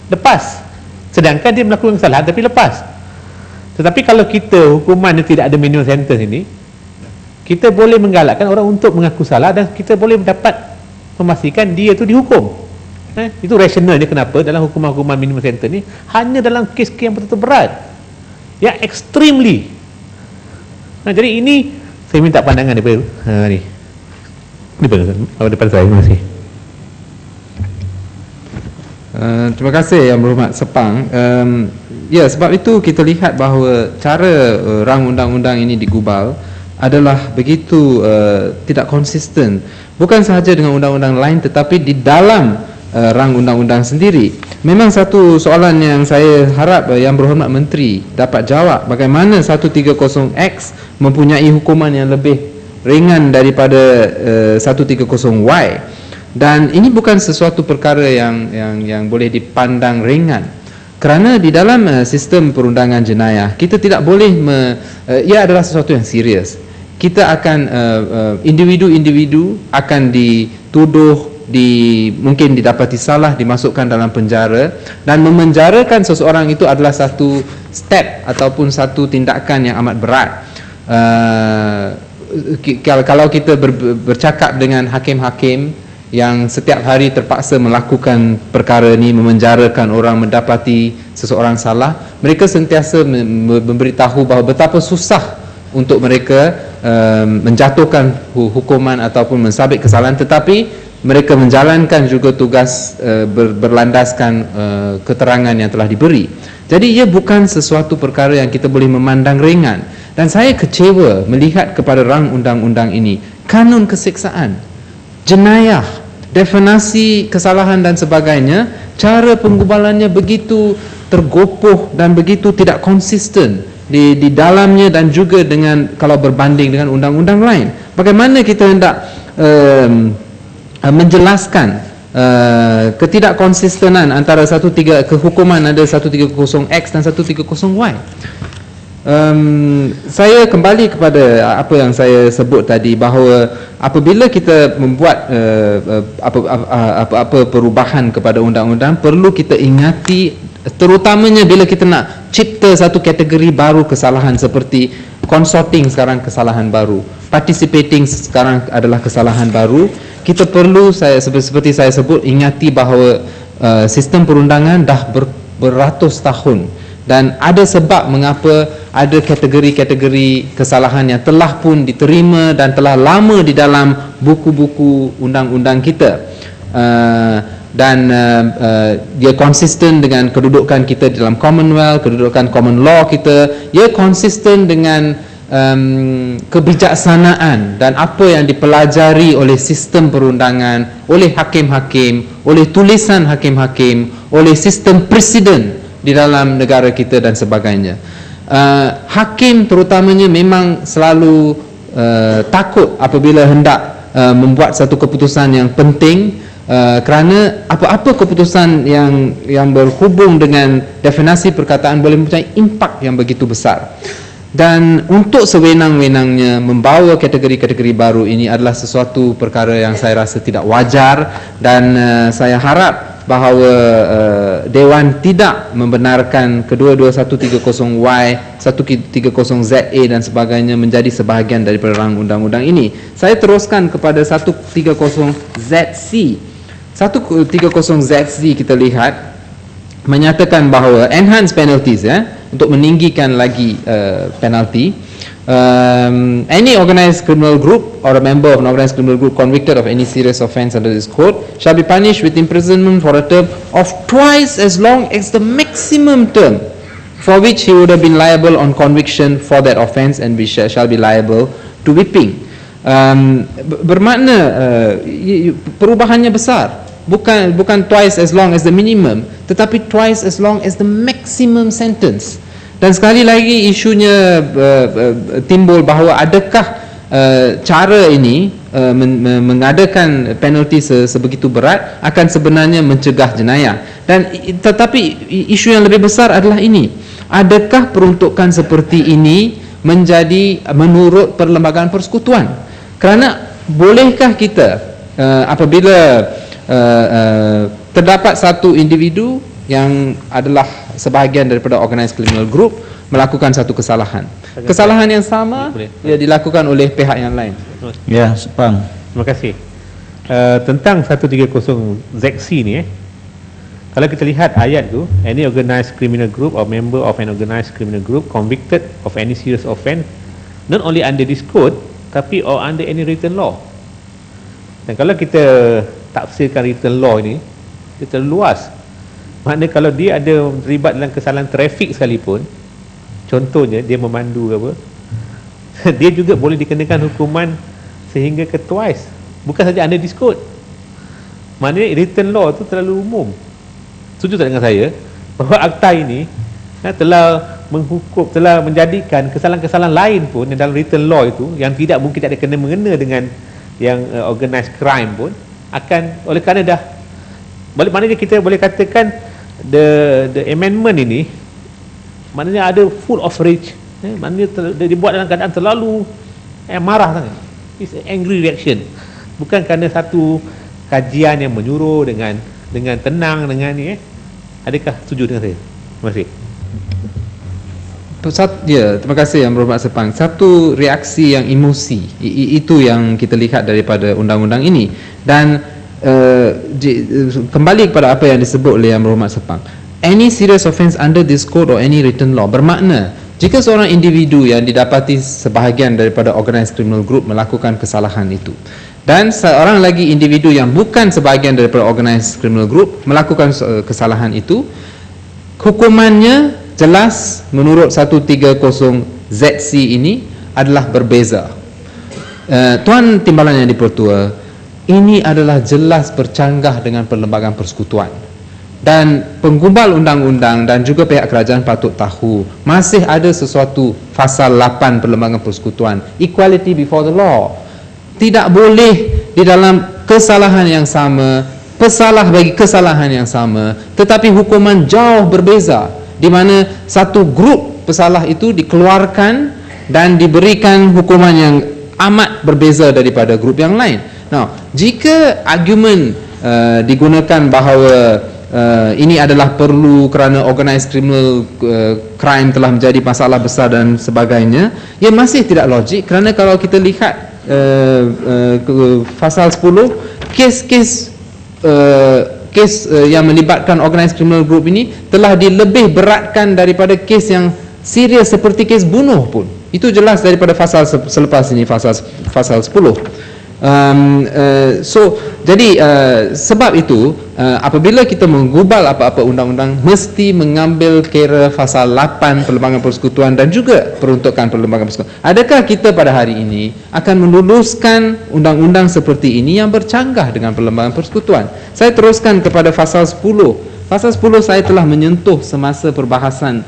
lepas. Sedangkan dia melakukan kesalahan tapi lepas. Tetapi kalau kita hukuman yang tidak ada minimum sentence ini, kita boleh menggalakkan orang untuk mengaku salah dan kita boleh dapat memastikan dia tu dihukum. Itu rasionalnya kenapa dalam hukuman-hukuman minimum sentence ni hanya dalam kes-kes yang betul-betul berat, yang extremely. Jadi ini saya minta pandangan daripada ni. Depan saya. Terima kasih. Terima kasih Yang Berhormat Sepang. Ya, sebab itu kita lihat bahawa cara rang undang-undang ini digubal adalah begitu tidak konsisten, bukan sahaja dengan undang-undang lain tetapi di dalam rang undang-undang sendiri. Memang satu soalan yang saya harap Yang Berhormat Menteri dapat jawab, bagaimana 130X mempunyai hukuman yang lebih ringan daripada 130Y, dan ini bukan sesuatu perkara yang boleh dipandang ringan. Kerana di dalam sistem perundangan jenayah kita tidak boleh ia adalah sesuatu yang serius. Kita akan individu-individu akan dituduh, mungkin didapati salah, dimasukkan dalam penjara, dan memenjarakan seseorang itu adalah satu step ataupun satu tindakan yang amat berat. Kalau kita bercakap dengan hakim-hakim yang setiap hari terpaksa melakukan perkara ni, memenjarakan orang mendapati seseorang salah, mereka sentiasa memberitahu bahawa betapa susah untuk mereka menjatuhkan hukuman ataupun mensabit kesalahan, tetapi mereka menjalankan juga tugas berlandaskan keterangan yang telah diberi. Jadi ia bukan sesuatu perkara yang kita boleh memandang ringan. Dan saya kecewa melihat kepada rang undang-undang ini, kanun keseksaan, jenayah, definasi kesalahan dan sebagainya, cara penggubalannya begitu tergopoh dan begitu tidak konsisten di dalamnya dan juga dengan kalau berbanding dengan undang-undang lain. Bagaimana kita hendak menjelaskan ketidakkonsistenan antara kehukuman ada 130X dan 130Y. Saya kembali kepada apa yang saya sebut tadi, bahawa apabila kita membuat apa perubahan kepada undang-undang, perlu kita ingati, terutamanya bila kita nak cipta satu kategori baru kesalahan, seperti consorting sekarang kesalahan baru, participating sekarang adalah kesalahan baru. Kita perlu, seperti saya sebut, ingati bahawa sistem perundangan dah beratus tahun, dan ada sebab mengapa ada kategori-kategori kesalahan yang telah pun diterima dan telah lama di dalam buku-buku undang-undang kita, dan dia konsisten dengan kedudukan kita di dalam Commonwealth, kedudukan common law kita, ia konsisten dengan kebijaksanaan dan apa yang dipelajari oleh sistem perundangan, oleh hakim-hakim, oleh tulisan hakim-hakim, oleh sistem presiden di dalam negara kita dan sebagainya. Hakim terutamanya memang selalu takut apabila hendak membuat satu keputusan yang penting, kerana apa-apa keputusan yang berhubung dengan definisi perkataan boleh mempunyai impak yang begitu besar. Dan untuk sewenang-wenangnya membawa kategori-kategori baru ini adalah sesuatu perkara yang saya rasa tidak wajar, dan saya harap bahawa Dewan tidak membenarkan kedua-dua 130Y, 130ZA dan sebagainya menjadi sebahagian daripada rang undang-undang ini. Saya teruskan kepada 130ZC. 130ZC kita lihat menyatakan bahawa enhanced penalties, untuk meninggikan lagi penalty, any organized criminal group or a member of an organized criminal group convicted of any serious offence under this code shall be punished with imprisonment for a term of twice as long as the maximum term for which he would have been liable on conviction for that offence, and shall be liable to whipping. Bermakna perubahannya besar. Bukan twice as long as the minimum, tetapi twice as long as the maximum sentence. Dan sekali lagi isunya timbul bahawa adakah cara ini mengadakan penalti sebegitu berat akan sebenarnya mencegah jenayah. Dan tetapi isu yang lebih besar adalah ini, adakah peruntukan seperti ini menjadi menurut Perlembagaan Persekutuan? Kerana bolehkah kita apabila terdapat satu individu yang adalah sebahagian daripada organised criminal group melakukan satu kesalahan yang sama, ia dilakukan oleh pihak yang lain. Ya, Sepang. Terima kasih. Tentang 130ZC ni, kalau kita lihat ayat tu, any organised criminal group or member of an organised criminal group convicted of any serious offence not only under this code tapi or under any written law. Dan kalau kita tafsirkan written law ini, dia terlalu luas. Maknanya kalau dia ada terlibat dalam kesalahan trafik sekalipun, contohnya dia memandu ke apa, dia juga boleh dikenakan hukuman sehingga ke twice, bukan saja under this code. Maknanya written law tu terlalu umum. Setuju tak dengan saya bahawa akta ini telah menghukum, telah menjadikan kesalahan-kesalahan lain pun yang dalam written law itu, yang tidak mungkin tak ada kena-mengena dengan yang organised crime pun, akan, oleh kerana dah maknanya kita boleh katakan the amendment ini maknanya ada full of rage, maknanya dibuat dalam keadaan terlalu marah sangat. It's an angry reaction, bukan kerana satu kajian yang menyuruh dengan tenang dengan ni. Adakah setuju dengan saya? Terima kasih. Ya, terima kasih Yang Berhormat Sepang. Satu reaksi yang emosi, itu yang kita lihat daripada undang-undang ini. Dan kembali kepada apa yang disebut oleh Yang Berhormat Sepang, any serious offence under this code or any written law, bermakna jika seorang individu yang didapati sebahagian daripada organised criminal group melakukan kesalahan itu, dan seorang lagi individu yang bukan sebahagian daripada organised criminal group melakukan kesalahan itu, hukumannya jelas menurut 130ZC ini adalah berbeza. Tuan Timbalan Yang Dipertua, ini adalah jelas bercanggah dengan perlembagaan persekutuan. Dan penggubal undang-undang dan juga pihak kerajaan patut tahu masih ada sesuatu pasal 8 perlembagaan persekutuan, equality before the law. Tidak boleh di dalam kesalahan yang sama, pesalah bagi kesalahan yang sama, tetapi hukuman jauh berbeza, di mana satu grup pesalah itu dikeluarkan dan diberikan hukuman yang amat berbeza daripada grup yang lain. Now, jika argumen digunakan bahawa ini adalah perlu kerana organised criminal crime telah menjadi masalah besar dan sebagainya, ia masih tidak logik, kerana kalau kita lihat pasal 10, kes-kes yang melibatkan organised criminal group ini telah dilebih beratkan daripada kes yang serius seperti kes bunuh pun. Itu jelas daripada pasal selepas ini, pasal 10. Jadi sebab itu apabila kita menggubal apa-apa undang-undang, mesti mengambil kira pasal 8 perlembagaan persekutuan dan juga peruntukan perlembagaan persekutuan. Adakah kita pada hari ini akan meluluskan undang-undang seperti ini yang bercanggah dengan perlembagaan persekutuan? Saya teruskan kepada pasal 10. Pasal 10 saya telah menyentuh semasa perbahasan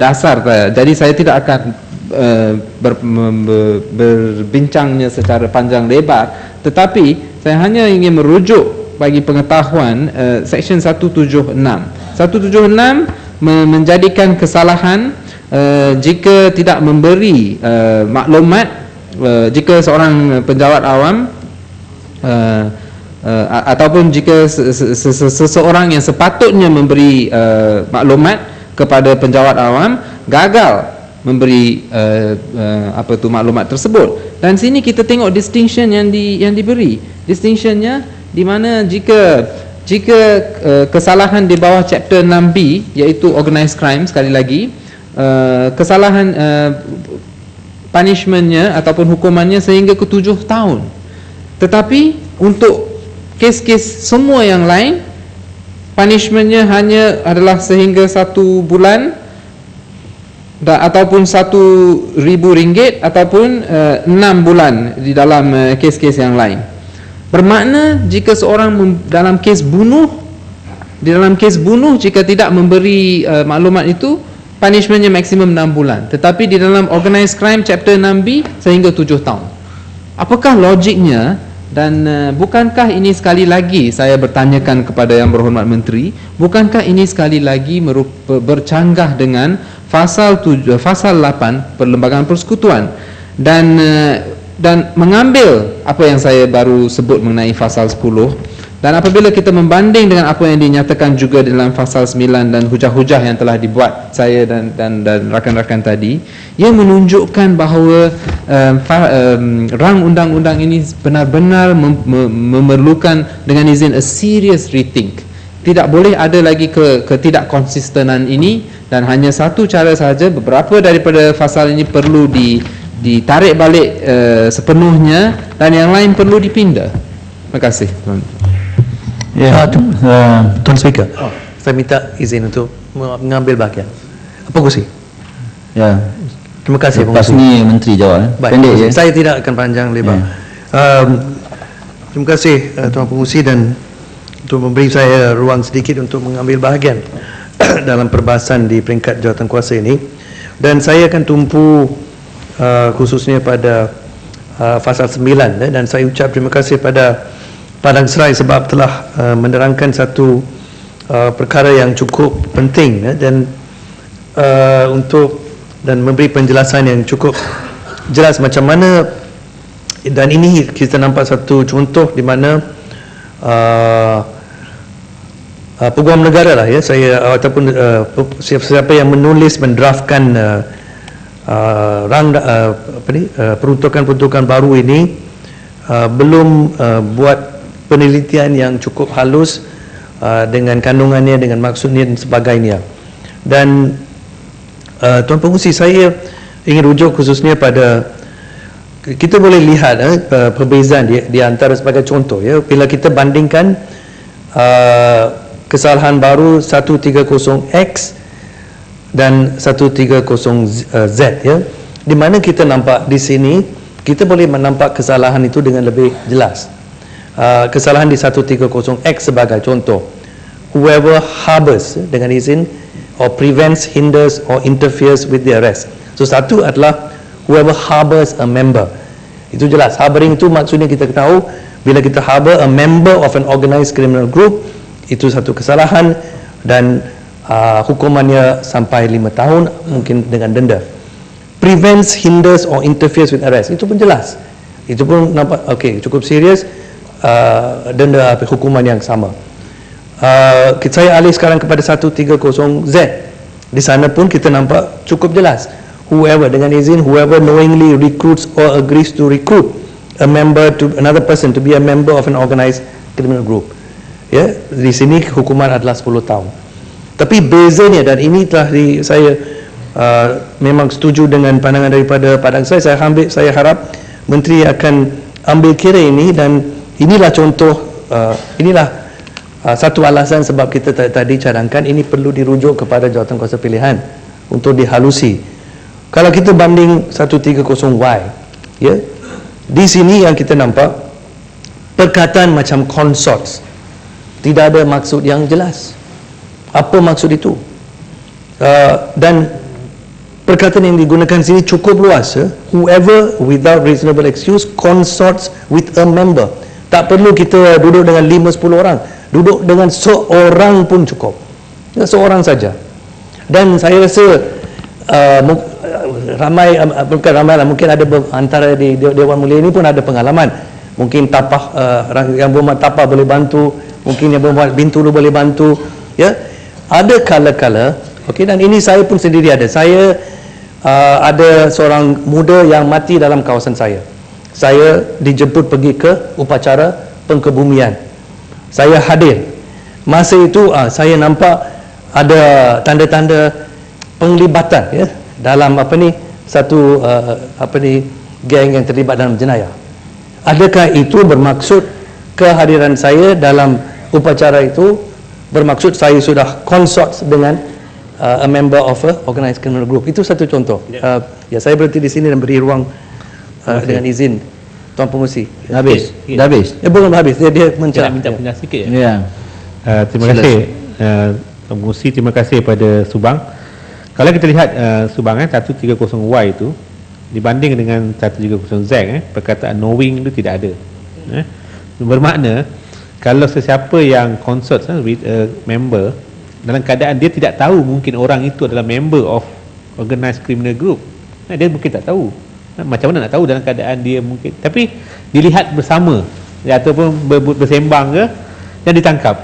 dasar, jadi saya tidak akan berbincangnya secara panjang lebar, tetapi saya hanya ingin merujuk bagi pengetahuan seksyen 176. 176 menjadikan kesalahan jika tidak memberi maklumat, jika seorang penjawat awam ataupun jika seseorang yang sepatutnya memberi maklumat kepada penjawat awam gagal memberi maklumat tersebut. Dan sini kita tengok distinction yang diberi. Distinctionnya di mana jika kesalahan di bawah chapter 6B, iaitu organised crime, sekali lagi kesalahan punishmentnya ataupun hukumannya sehingga ke 7 tahun. Tetapi untuk kes-kes semua yang lain, punishmentnya hanya adalah sehingga 1 bulan ataupun RM1,000 ataupun 6 bulan di dalam kes-kes yang lain. Bermakna jika seorang dalam kes bunuh, jika tidak memberi maklumat itu, punishmentnya maksimum 6 bulan. Tetapi di dalam organised crime chapter 6B sehingga 7 tahun. Apakah logiknya? Dan bukankah ini sekali lagi saya bertanyakan kepada Yang Berhormat Menteri, bukankah ini sekali lagi bercanggah dengan pasal 8 perlembagaan persekutuan dan mengambil apa yang saya baru sebut mengenai pasal 10, dan apabila kita membanding dengan apa yang dinyatakan juga dalam pasal 9 dan hujah-hujah yang telah dibuat saya dan rakan-rakan tadi, ia menunjukkan bahawa rang undang-undang ini benar-benar memerlukan dengan izin a serious rethink. Tidak boleh ada lagi ketidakkonsistenan ini, dan hanya satu cara sahaja, beberapa daripada pasal ini perlu ditarik balik sepenuhnya dan yang lain perlu dipindah. Terima kasih. Ya, Tuan Speaker, saya minta izin untuk mengambil bahagian. Apa kursi? Ya. Terima kasih. Lepas ni Menteri jawab. Baik, Pendek, saya tidak akan panjang lebar. Terima kasih Tuan Pengerusi dan untuk memberi saya ruang sedikit untuk mengambil bahagian dalam perbahasan di peringkat jawatankuasa ini. Dan saya akan tumpu khususnya pada pasal 9, dan saya ucap terima kasih pada Padang Serai sebab telah menerangkan satu perkara yang cukup penting dan memberi penjelasan yang cukup jelas macam mana, dan ini kita nampak satu contoh di mana peguam negara lah, ya, saya ataupun siapa yang mendraftkan peruntukan baru ini belum buat penelitian yang cukup halus dengan kandungannya, dengan maksudnya dan sebagainya. Dan Tuan Pengerusi, saya ingin rujuk khususnya pada, kita boleh lihat perbezaan di antara sebagai contoh, ya, bila kita bandingkan kesalahan baru 130X dan 130Z, ya, di mana kita nampak di sini kita boleh menampak kesalahan itu dengan lebih jelas. kesalahan di 130X sebagai contoh. Whoever harbors dengan izin or prevents, hinders or interferes with the arrest. So satu adalah whoever harbors a member. Itu jelas. Harboring itu maksudnya kita tahu bila kita harbor a member of an organised criminal group, itu satu kesalahan dan hukumannya sampai 5 tahun, mungkin dengan denda. Prevents, hinders or interferes with arrest, itu pun jelas. Itu pun nampak cukup serius, denda hukuman yang sama. Saya alih sekarang kepada 130Z. Di sana pun kita nampak cukup jelas. Whoever dengan izin, whoever knowingly recruits or agrees to recruit a member to another person to be a member of an organised criminal group. Ya, di sini hukuman adalah 10 tahun. Tapi bezanya, dan ini telah saya memang setuju dengan pandangan daripada Padang saya harap Menteri akan ambil kira ini, dan inilah contoh, inilah satu alasan sebab kita tadi cadangkan ini perlu dirujuk kepada jawatankuasa pilihan untuk dihalusi. Kalau kita banding 130Y, ya, di sini yang kita nampak perkataan macam consorts, tidak ada maksud yang jelas. Apa maksud itu? Dan perkataan yang digunakan sini cukup luas. Whoever without reasonable excuse consorts with a member. Tak perlu kita duduk dengan 5-10 orang. Duduk dengan seorang pun cukup. Seorang saja. Dan saya rasa bukan ramai lah, mungkin ada antara di Dewan Mulia ini pun ada pengalaman. Mungkin tapah, yang berhormat tapah boleh bantu, mungkin yang berhormat Bintulu boleh bantu. Ya, ada kala-kala, dan ini saya pun sendiri ada. Saya ada seorang muda yang mati dalam kawasan saya. Saya dijemput pergi ke upacara pengkebumian. Saya hadir. Masa itu saya nampak ada tanda-tanda penglibatan, ya, dalam satu geng yang terlibat dalam jenayah. Adakah itu bermaksud kehadiran saya dalam upacara itu bermaksud saya sudah consort dengan a member of a organised criminal group? Itu satu contoh. Ya, saya berhenti di sini dan beri ruang dengan izin Tuan Pengerusi. Habis? Dah habis? Ya, belum habis. Dia Saya minta penjelasan sikit. Ya. Terima kasih Tuan Pengerusi, terima kasih kepada Subang. Kalau kita lihat Subang 130Y itu dibanding dengan 130Z, perkataan knowing itu tidak ada. Bermakna kalau sesiapa yang consort with a member dalam keadaan dia tidak tahu mungkin orang itu adalah member of organised criminal group, dia mungkin tak tahu. Macam mana nak tahu dalam keadaan dia mungkin, tapi dilihat bersama ataupun bersembang ke dan ditangkap.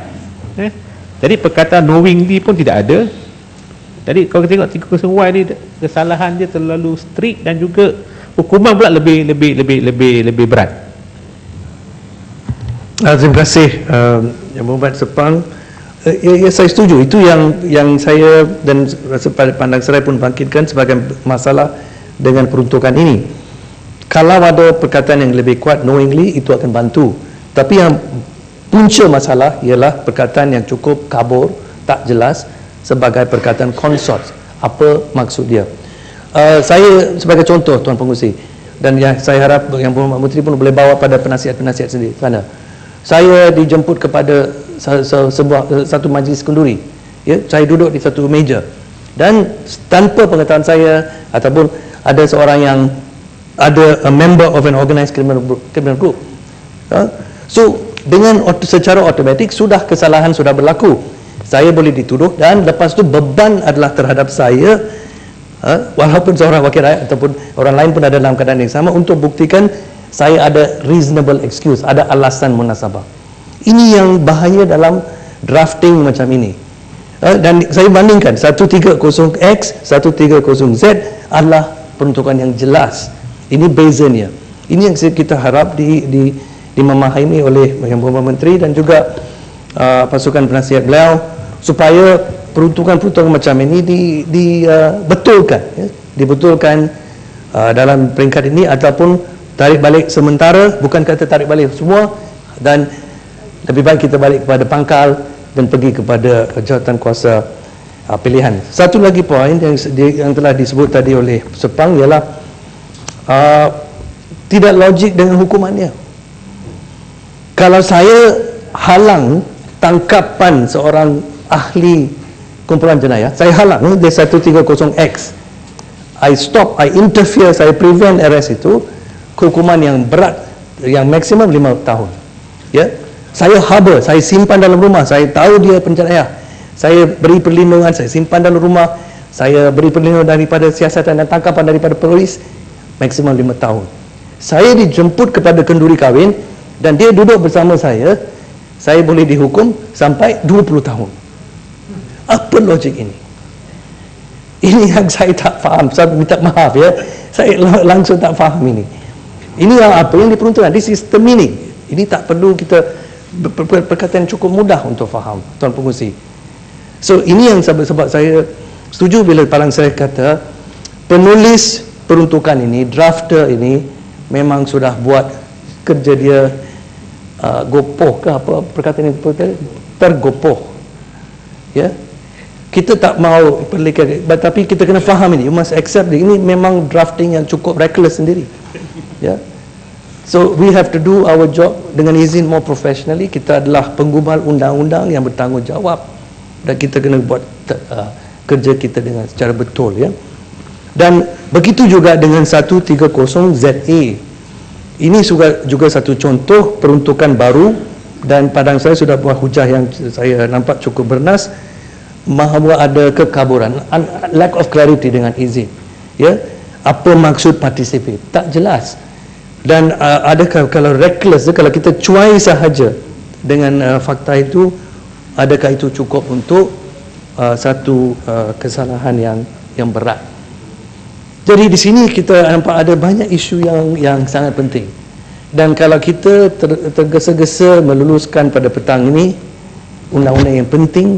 Jadi perkataan knowingly pun tidak ada. Jadi kalau kita tengok 30Y ni, kesalahan dia terlalu strict dan juga hukuman pula lebih berat. Terima kasih Yang Berhormat Sepang. Ya, saya setuju. Itu yang saya dan rasa pandang serai pun bangkitkan sebagai masalah dengan peruntukan ini. Kalau ada perkataan yang lebih kuat knowingly, itu akan bantu. Tapi yang punca masalah ialah perkataan yang cukup kabur, tak jelas, sebagai perkataan consort. Apa maksud dia? Saya sebagai contoh Tuan Pengerusi, dan saya harap Yang Berhormat Menteri pun boleh bawa pada penasihat-penasihat sendiri. Kerana saya dijemput kepada satu majlis kenduri, ya, saya duduk di satu meja dan tanpa pengetahuan saya ataupun ada seorang yang ada a member of an organised criminal group. So dengan secara automatik sudah kesalahan sudah berlaku. Saya boleh dituduh dan lepas tu beban adalah terhadap saya, walaupun seorang wakil rakyat ataupun orang lain pun ada dalam keadaan yang sama, untuk buktikan saya ada reasonable excuse, ada alasan munasabah. Ini yang bahaya dalam drafting macam ini. Dan saya bandingkan 130X, 130Z adalah peruntukan yang jelas. Ini bezanya. Ini yang kita harap dimemahami oleh Yang Berhormat Menteri dan juga pasukan penasihat beliau, supaya peruntukan-peruntukan macam ini dibetulkan, ya, dibetulkan dalam peringkat ini, ataupun tarik balik sementara, bukan kata tarik balik semua, dan lebih baik kita balik kepada pangkal dan pergi kepada jawatankuasa pilihan. Satu lagi poin yang telah disebut tadi oleh Sepang ialah tidak logik dengan hukumannya. Kalau saya halang tangkapan seorang ahli kumpulan jenayah, saya halang dia 130X, I stop, I interfere, saya prevent arrest itu, hukuman yang berat, yang maksimum 5 tahun. Ya, saya harbor, saya simpan dalam rumah, saya tahu dia penjenayah, saya beri perlindungan, saya simpan dalam rumah, saya beri perlindungan daripada siasatan dan tangkapan daripada polis, maksimum 5 tahun. Saya dijemput kepada kenduri kahwin dan dia duduk bersama saya boleh dihukum sampai 20 tahun. Apa logik ini? Ini yang saya tak faham. Saya minta maaf ya, saya langsung tak faham ini. Ini apa yang diperuntukkan di sistem ini. Ini tak perlu kita perkataan cukup mudah untuk faham, Tuan Pengerusi. So ini yang sebab saya setuju bila Palang saya kata penulis peruntukan ini, drafter ini memang sudah buat kerja dia gopoh ke apa perkataan itu, tergopoh. Ya, kita tak mau perlikan, tapi kita kena faham ini. You must accept ini memang drafting yang cukup reckless sendiri. Ya, so we have to do our job dengan izin more professionally. Kita adalah penggubal undang-undang yang bertanggungjawab dan kita kena buat kerja kita dengan secara betul. Ya, dan begitu juga dengan 130ZA. Ini juga satu contoh peruntukan baru dan padang saya sudah buat hujah yang saya nampak cukup bernas, bahawa ada kekaburan, lack of clarity dengan izin. Ya, apa maksud participate? Tak jelas. Dan adakah kalau reckless, kalau kita cuai sahaja dengan fakta itu, adakah itu cukup untuk satu kesalahan yang berat? Jadi di sini kita nampak ada banyak isu yang sangat penting. Dan kalau kita tergesa-gesa meluluskan pada petang ini undang-undang yang penting,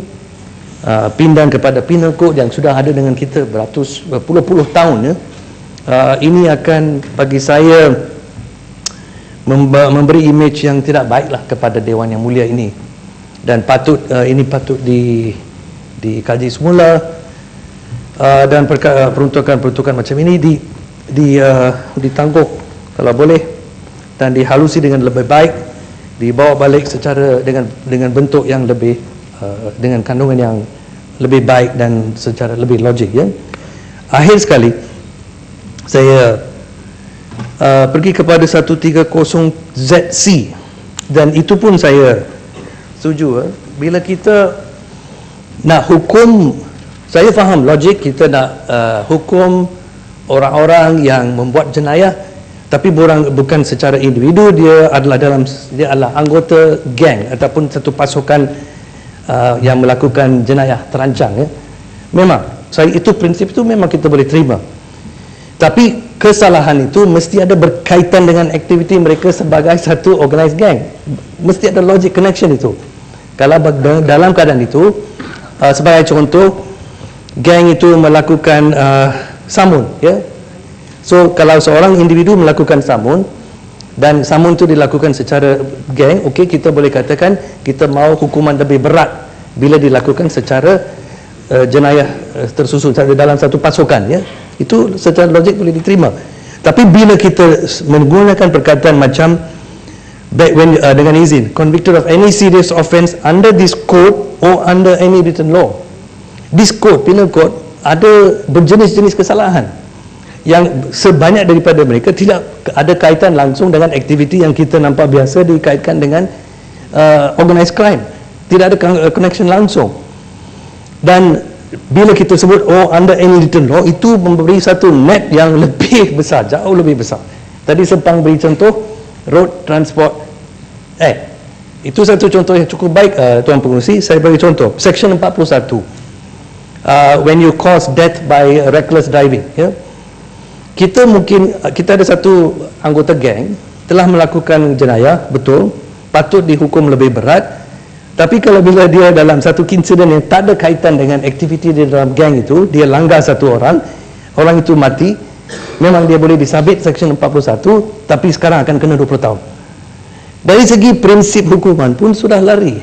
pindah kepada penal code yang sudah ada dengan kita berpuluh-puluh tahun, ya, ini akan bagi saya memberi image yang tidak baiklah kepada Dewan Yang Mulia ini. Dan ini patut dikaji semula. Dan peruntukan macam ini ditangguh kalau boleh dan dihalusi dengan lebih baik, dibawa balik secara dengan bentuk yang lebih dengan kandungan yang lebih baik dan secara lebih logik. Ya, akhir sekali saya pergi kepada 130ZC dan itu pun saya setuju. Bila kita nak hukum, saya faham logik kita nak hukum orang-orang yang membuat jenayah, tapi bukan secara individu. Dia adalah anggota geng ataupun satu pasukan yang melakukan jenayah terancang. Ya, memang itu prinsip itu memang kita boleh terima. Tapi kesalahan itu mesti ada berkaitan dengan aktiviti mereka sebagai satu organised gang. Mesti ada logic connection itu. Kalau dalam keadaan itu, sebagai contoh, geng itu melakukan samun, ya. So kalau seorang individu melakukan samun dan samun itu dilakukan secara geng, okey, kita boleh katakan kita mahu hukuman lebih berat bila dilakukan secara jenayah tersusun dalam satu pasukan, ya. Itu secara logik boleh diterima. Tapi bila kita menggunakan perkataan macam dengan izin, convicted of any serious offence under this code or under any written law. This code, penal code, ada berjenis-jenis kesalahan yang sebanyak daripada mereka tidak ada kaitan langsung dengan aktiviti yang kita nampak biasa dikaitkan dengan organised crime. Tidak ada connection langsung. Dan bila kita sebut under any written law, itu memberi satu net yang lebih besar, jauh lebih besar. Tadi Sepang beri contoh Road Transport Act. Itu satu contoh yang cukup baik, Tuan Pengerusi. Saya bagi contoh Section 41. When you cause death by reckless driving, ya. Kita ada satu anggota geng telah melakukan jenayah, betul, patut dihukum lebih berat. Tapi kalau bila dia dalam satu insiden yang tak ada kaitan dengan aktiviti di dalam geng itu, dia langgar satu orang itu mati, memang dia boleh disabit Section 41, tapi sekarang akan kena 20 tahun. Dari segi prinsip hukuman pun sudah lari.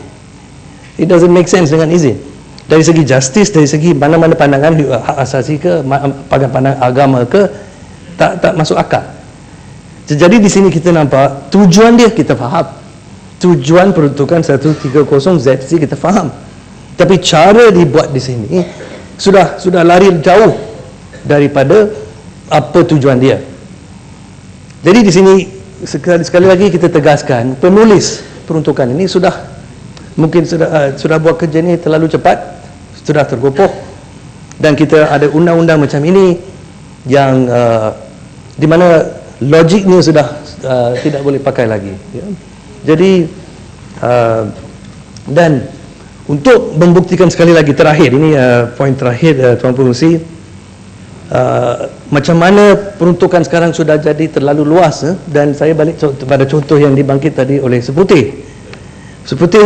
It doesn't make sense dengan izin. Dari segi justice, dari segi mana-mana pandangan hak asasi ke, pandangan agama ke, tak masuk akal. Jadi di sini kita nampak tujuan dia kita faham. tujuan peruntukan 130ZC kita faham, tapi cara dibuat di sini sudah lari jauh daripada apa tujuan dia. Jadi di sini sekali lagi kita tegaskan, penulis peruntukan ini mungkin sudah buat kerja ni terlalu cepat, sudah tergopoh, dan kita ada undang-undang macam ini yang di mana logiknya sudah tidak boleh pakai lagi, ya. Jadi dan untuk membuktikan sekali lagi, terakhir ini poin terakhir Tuan Pengerusi, macam mana peruntukan sekarang sudah jadi terlalu luas, dan saya balik pada contoh yang dibangkit tadi oleh Seputih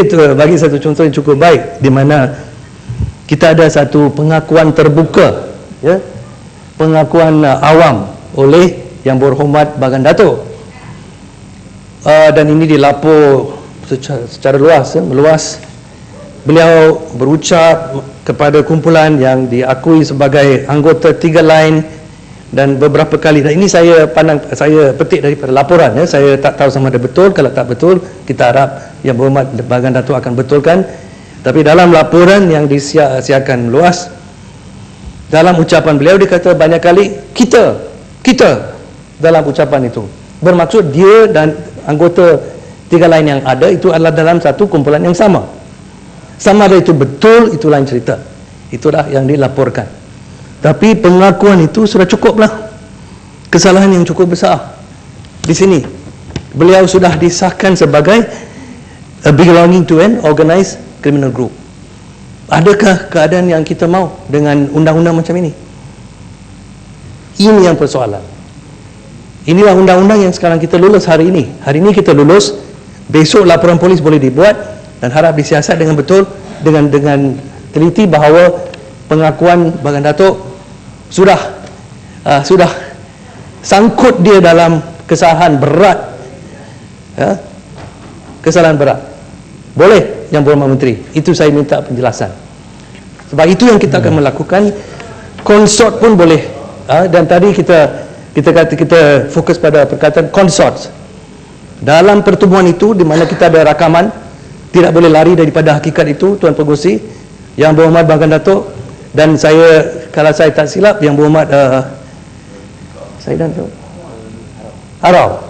itu bagi satu contoh yang cukup baik, di mana kita ada satu pengakuan terbuka, ya, pengakuan awam oleh Yang Berhormat Bagan Datuk, dan ini dilapor secara luas, meluas. Beliau berucap kepada kumpulan yang diakui sebagai anggota 3 line dan beberapa kali, dan ini saya petik daripada laporan, ya. Saya tak tahu sama ada betul. Kalau tak betul, kita harap Yang Berhormat Bagan Datuk akan betulkan. Tapi dalam laporan yang disiarkan luas, dalam ucapan beliau dia kata banyak kali kita dalam ucapan itu, bermaksud dia dan anggota 3 lain yang ada itu adalah dalam satu kumpulan yang sama. Sama ada itu betul, itu lain cerita. Itulah yang dilaporkan. Tapi pengakuan itu sudah cukuplah. Kesalahan yang cukup besar. Di sini beliau sudah disahkan sebagai belonging to an organized criminal group. Adakah keadaan yang kita mau dengan undang-undang macam ini? Ini yang persoalan. Inilah undang-undang yang sekarang kita lulus hari ini. Hari ini kita lulus, besok laporan polis boleh dibuat, dan harap disiasat dengan betul, dengan teliti bahawa pengakuan Bagan Datuk sudah sangkut dia dalam kesalahan berat, ya? Kesalahan berat. Boleh Yang Berhormat Menteri, itu saya minta penjelasan. Sebab itu yang kita akan melakukan. Konsort pun boleh, dan tadi kita fokus pada perkataan konsort. Dalam pertemuan itu, di mana kita ada rakaman, tidak boleh lari daripada hakikat itu, Tuan Pengerusi. Yang Berhormat Bagan Datuk dan saya, kalau saya tak silap, Yang Berhormat Harau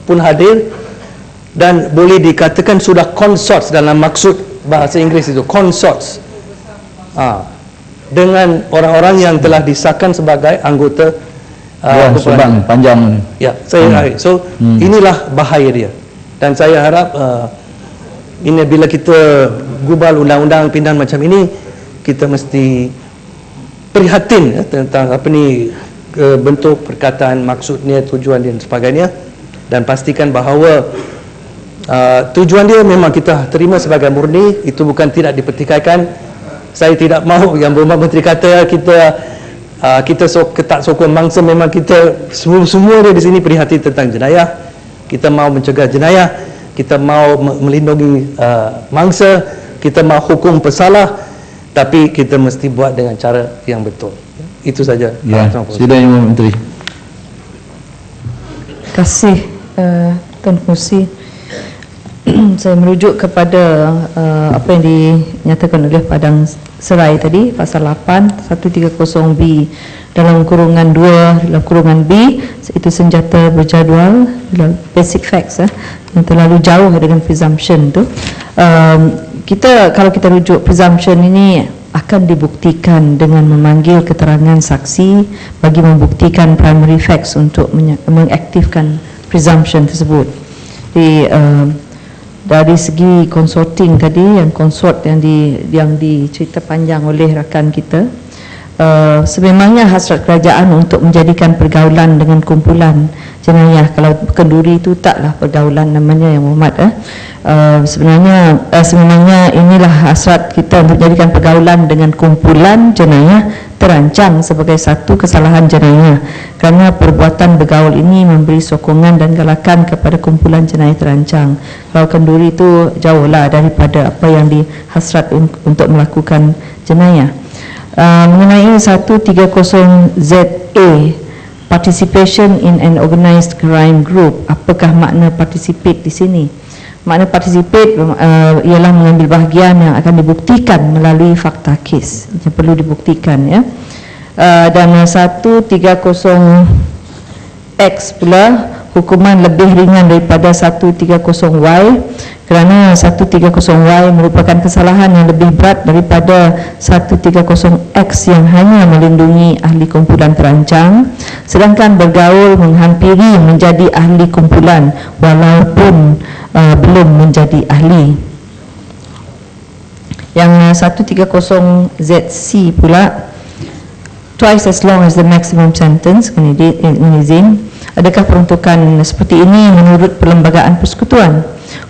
pun hadir, dan boleh dikatakan sudah konsort dalam maksud bahasa Inggeris itu, konsort dengan orang-orang yang telah disahkan sebagai anggota Subang panjang. Ya, saya so inilah bahaya dia, dan saya harap ini bila kita gubal undang-undang pindahan macam ini, kita mesti prihatin, ya, tentang apa ni bentuk perkataan, maksudnya, tujuan dan sebagainya, dan pastikan bahawa tujuan dia memang kita terima sebagai murni, itu bukan tidak dipertikaikan. Saya tidak mahu Yang Berhormat Menteri kata kita tak sokong mangsa. Memang kita semua dia di sini prihatin tentang jenayah. Kita mahu mencegah jenayah, kita mahu melindungi mangsa, kita mahu hukum pesalah, tapi kita mesti buat dengan cara yang betul. Itu saja. Ya, sila Yang Berhormat Menteri. Terima kasih Tuan Pengerusi. Saya merujuk kepada apa yang dinyatakan oleh Padang Serai tadi, pasal 8 130B dalam kurungan 2 dalam kurungan B, itu senjata berjadual, dalam basic facts, yang terlalu jauh dengan presumption tu. Kalau kita rujuk presumption ini akan dibuktikan dengan memanggil keterangan saksi bagi membuktikan primary facts untuk mengaktifkan presumption tersebut. Dari segi consorting tadi, yang consort yang dicerita panjang oleh rakan kita, sememangnya hasrat kerajaan untuk menjadikan pergaulan dengan kumpulan jenayah. Kalau kenduri itu taklah pergaulan namanya, Yang Berhormat. Sebenarnya inilah hasrat kita untuk menjadikan pergaulan dengan kumpulan jenayah terancang sebagai satu kesalahan jenayah, kerana perbuatan bergaul ini memberi sokongan dan galakan kepada kumpulan jenayah terancang. Kalau kenduri itu jauhlah daripada apa yang dihasrat untuk melakukan jenayah. Mengenai 130ZA, participation in an organized crime group, apakah makna participate di sini? Makna participate ialah mengambil bahagian yang akan dibuktikan melalui fakta kes yang perlu dibuktikan, ya. Dan 130X pula hukuman lebih ringan daripada 130Y kerana 130Y merupakan kesalahan yang lebih berat daripada 130X yang hanya melindungi ahli kumpulan terancang, sedangkan bergaul menghampiri menjadi ahli kumpulan walaupun belum menjadi ahli. Yang 130ZC pula, twice as long as the maximum sentence. Izin, adakah peruntukan seperti ini menurut Perlembagaan Persekutuan?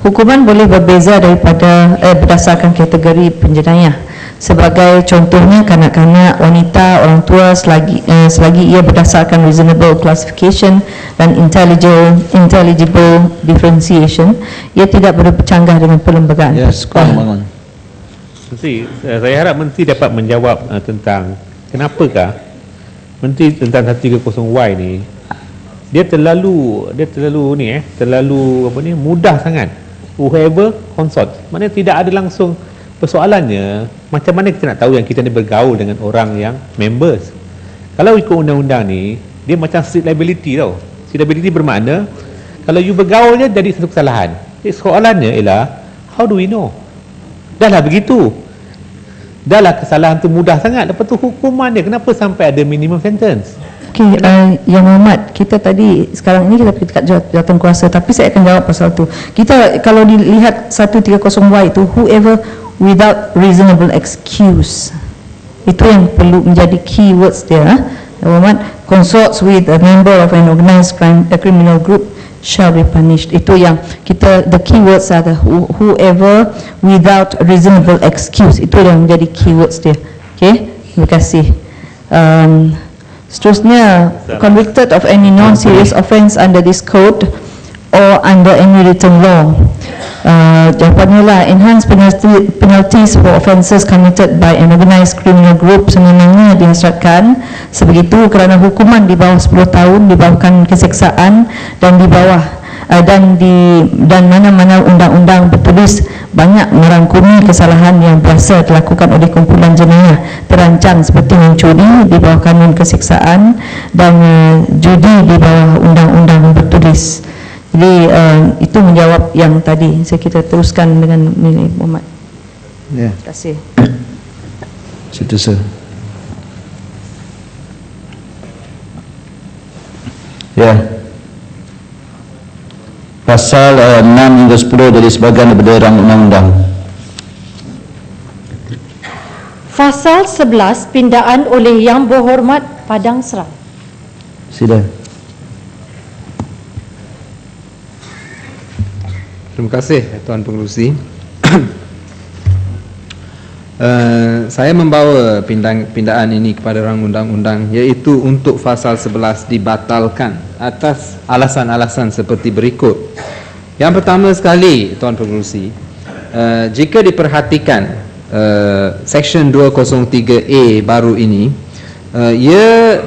Hukuman boleh berbeza daripada berdasarkan kategori penjenayah. Sebagai contohnya, kanak-kanak, wanita, orang tua, selagi ia berdasarkan reasonable classification dan intelligible differentiation, ia tidak bercanggah dengan Perlembagaan Persekutuan. Menteri, saya harap Menteri dapat menjawab tentang kenapakah Menteri tentang 130Y ni dia terlalu mudah sangat. Whoever consort, maknanya tidak ada langsung. Persoalannya, macam mana kita nak tahu yang kita ni bergaul dengan orang yang members? Kalau ikut undang-undang ni, dia macam street liability tau. Street liability bermakna kalau you bergaul je jadi satu kesalahan. Jadi soalannya ialah, how do we know? Dahlah begitu, dahlah kesalahan tu mudah sangat, lepas tu hukuman dia kenapa sampai ada minimum sentence? Okey, Yang Muhammad, kita tadi sekarang ini kita dekat jawatan kuasa, tapi saya akan jawab pasal tu. Kita kalau dilihat 130Y itu, whoever without reasonable excuse, itu yang perlu menjadi keywords dia. Yang Muhammad, consorts with a member of an organised criminal group shall be punished. Itu yang kita, the keywords are the whoever without reasonable excuse. Itu yang menjadi keywords dia. Okey, terima kasih. Seterusnya, convicted of any non-serious offence under this code or under any written law. Jawapannya lah, enhanced penalties for offences committed by an organised criminal group sememangnya dihasratkan sebegitu kerana hukuman di bawah 10 tahun, di bawah kanun keseksaan dan di bawah dan mana-mana undang-undang bertulis banyak merangkumi kesalahan yang biasa dilakukan oleh kumpulan jenayah terancang seperti mencuri di bawah kanun keseksaan dan judi di bawah undang-undang bertulis. Jadi itu menjawab yang tadi. Kita teruskan dengan Milik Muhammad. Ya. Terima kasih. Citizen. Ya. Pasal 6 hingga 10 dari sebahagian daripada rang undang-undang. Fasal 11 pindaan oleh Yang Berhormat Padang Serang. Sila. Terima kasih Tuan Pengerusi. Saya membawa pindaan ini kepada rang undang-undang, iaitu untuk fasal 11 dibatalkan atas alasan-alasan seperti berikut. Yang pertama sekali, Tuan Pengerusi, jika diperhatikan Seksyen 203A baru ini, ia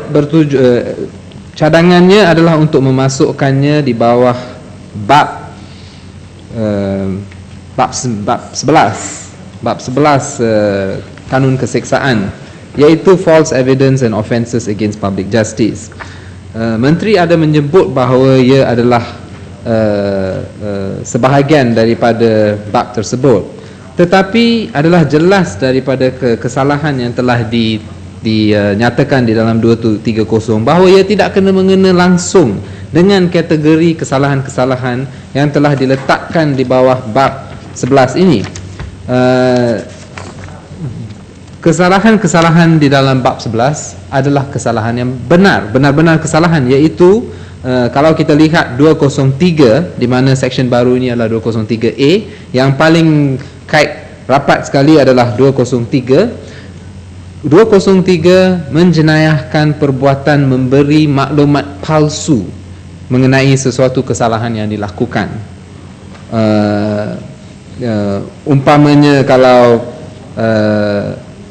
cadangannya adalah untuk memasukkannya di bawah bab 11 kanun keseksaan, iaitu false evidence and offences against public justice. Menteri ada menyebut bahawa ia adalah sebahagian daripada bab tersebut, tetapi adalah jelas daripada kesalahan yang telah dinyatakan di dalam 230 bahawa ia tidak kena mengena langsung dengan kategori kesalahan-kesalahan yang telah diletakkan di bawah bab 11 ini. Kesalahan-kesalahan di dalam bab 11 adalah kesalahan yang benar-benar kesalahan, iaitu kalau kita lihat 203, di mana seksyen baru ini adalah 203A, yang paling kait rapat sekali adalah 203 menjenayahkan perbuatan memberi maklumat palsu mengenai sesuatu kesalahan yang dilakukan. Umpamanya kalau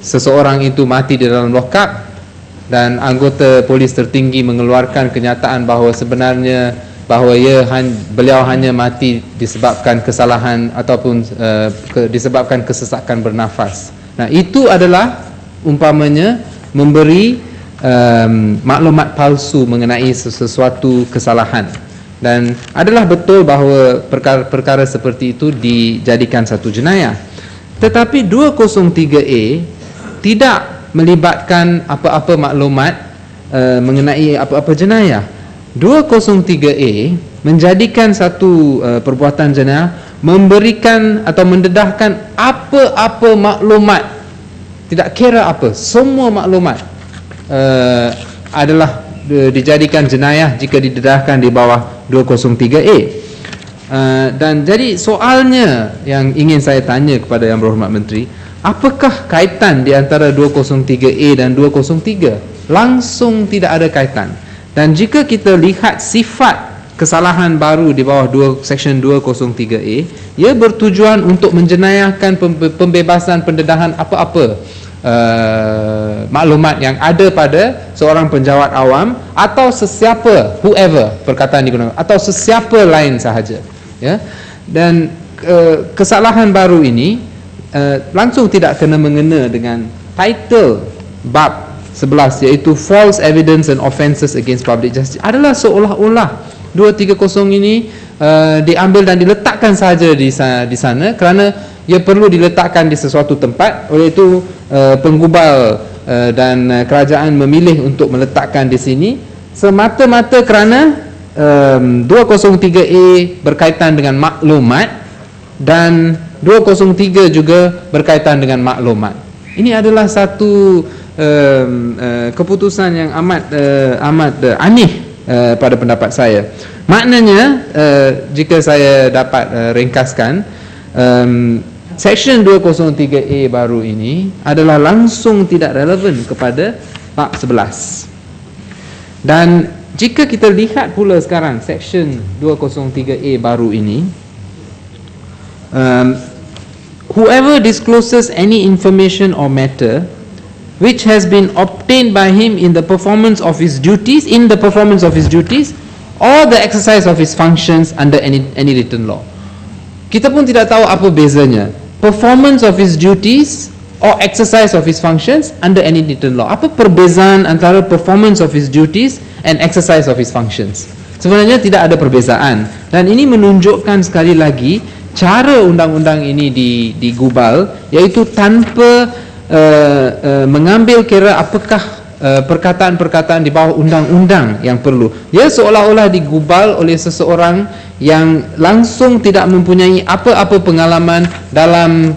seseorang itu mati di dalam lokap dan anggota polis tertinggi mengeluarkan kenyataan bahawa sebenarnya bahawa beliau hanya mati disebabkan kesalahan ataupun disebabkan kesesakan bernafas. Nah, itu adalah umpamanya memberi maklumat palsu mengenai sesuatu kesalahan, dan adalah betul bahawa perkara seperti itu dijadikan satu jenayah. Tetapi 203A tidak melibatkan apa-apa maklumat mengenai apa-apa jenayah. 203A menjadikan satu perbuatan jenayah memberikan atau mendedahkan apa-apa maklumat, tidak kira apa, semua maklumat adalah dijadikan jenayah jika didedahkan di bawah 203A. Dan jadi soalnya yang ingin saya tanya kepada Yang Berhormat Menteri, apakah kaitan di antara 203A dan 203? Langsung tidak ada kaitan. Dan jika kita lihat sifat kesalahan baru di bawah Seksyen 203A, ia bertujuan untuk menjenayahkan pembebasan pendedahan apa-apa maklumat yang ada pada seorang penjawat awam atau sesiapa, whoever perkataan digunakan, atau sesiapa lain sahaja, ya. Dan kesalahan baru ini langsung tidak kena-mengena dengan title bab 11, iaitu false evidence and offences against public justice. Adalah seolah-olah 230 ini diambil dan diletakkan sahaja di sana kerana ia perlu diletakkan di sesuatu tempat. Oleh itu penggubal dan kerajaan memilih untuk meletakkan di sini semata-mata kerana 203A berkaitan dengan maklumat dan 203 juga berkaitan dengan maklumat. Ini adalah satu keputusan yang amat aneh pada pendapat saya. Maknanya jika saya dapat ringkaskan, Seksyen 203A baru ini adalah langsung tidak relevan kepada bab 11. Dan jika kita lihat pula sekarang Seksyen 203A baru ini, whoever discloses any information or matter which has been obtained by him in the performance of his duties, or the exercise of his functions under any written law. Kita pun tidak tahu apa bezanya performance of his duties or exercise of his functions under any written law. Apa perbezaan antara performance of his duties and exercise of his functions? Sebenarnya tidak ada perbezaan, dan ini menunjukkan sekali lagi cara undang-undang ini digubal, iaitu tanpa mengambil kira apakah perkataan-perkataan di bawah undang-undang yang perlu. Ia seolah-olah digubal oleh seseorang yang langsung tidak mempunyai apa-apa pengalaman dalam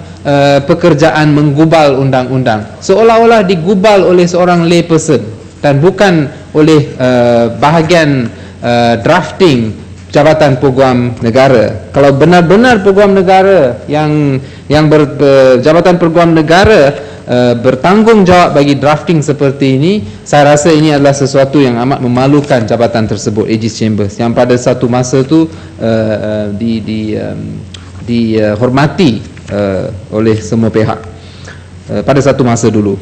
pekerjaan menggubal undang-undang. Seolah-olah digubal oleh seorang lay person dan bukan oleh bahagian drafting Jabatan Peguam Negara. Kalau benar-benar Peguam Negara yang Jabatan Peguam Negara bertanggungjawab bagi drafting seperti ini, saya rasa ini adalah sesuatu yang amat memalukan jabatan tersebut, Aegis Chambers, yang pada satu masa itu dihormati oleh semua pihak pada satu masa dulu.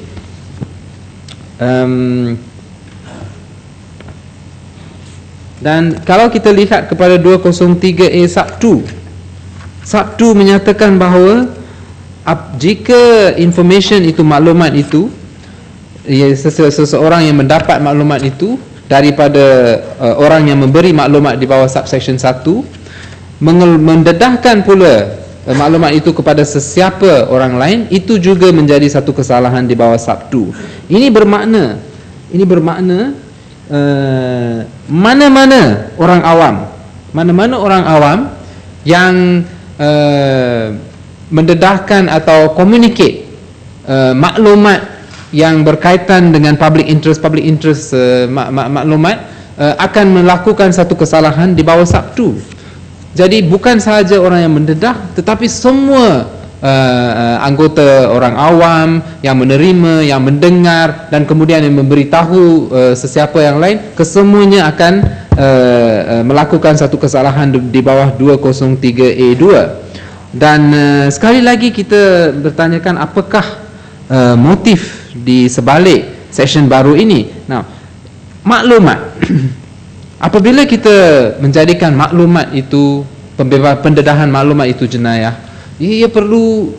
Dan kalau kita lihat kepada 203A sub 2 menyatakan bahawa jika information itu, maklumat itu, seseorang yang mendapat maklumat itu daripada orang yang memberi maklumat di bawah subsection 1 mendedahkan pula maklumat itu kepada sesiapa orang lain, itu juga menjadi satu kesalahan di bawah sub 2. Ini bermakna mana-mana orang awam yang mendedahkan atau communicate maklumat yang berkaitan dengan public interest maklumat akan melakukan satu kesalahan di bawah sub 2. Jadi bukan sahaja orang yang mendedah, tetapi semua anggota orang awam yang menerima, yang mendengar dan kemudian yang memberitahu sesiapa yang lain, kesemuanya akan melakukan satu kesalahan di bawah 203A2. Dan sekali lagi kita bertanyakan apakah motif di sebalik seksyen baru ini. Nah, maklumat apabila kita menjadikan maklumat itu pendedahan maklumat itu jenayah, ia perlu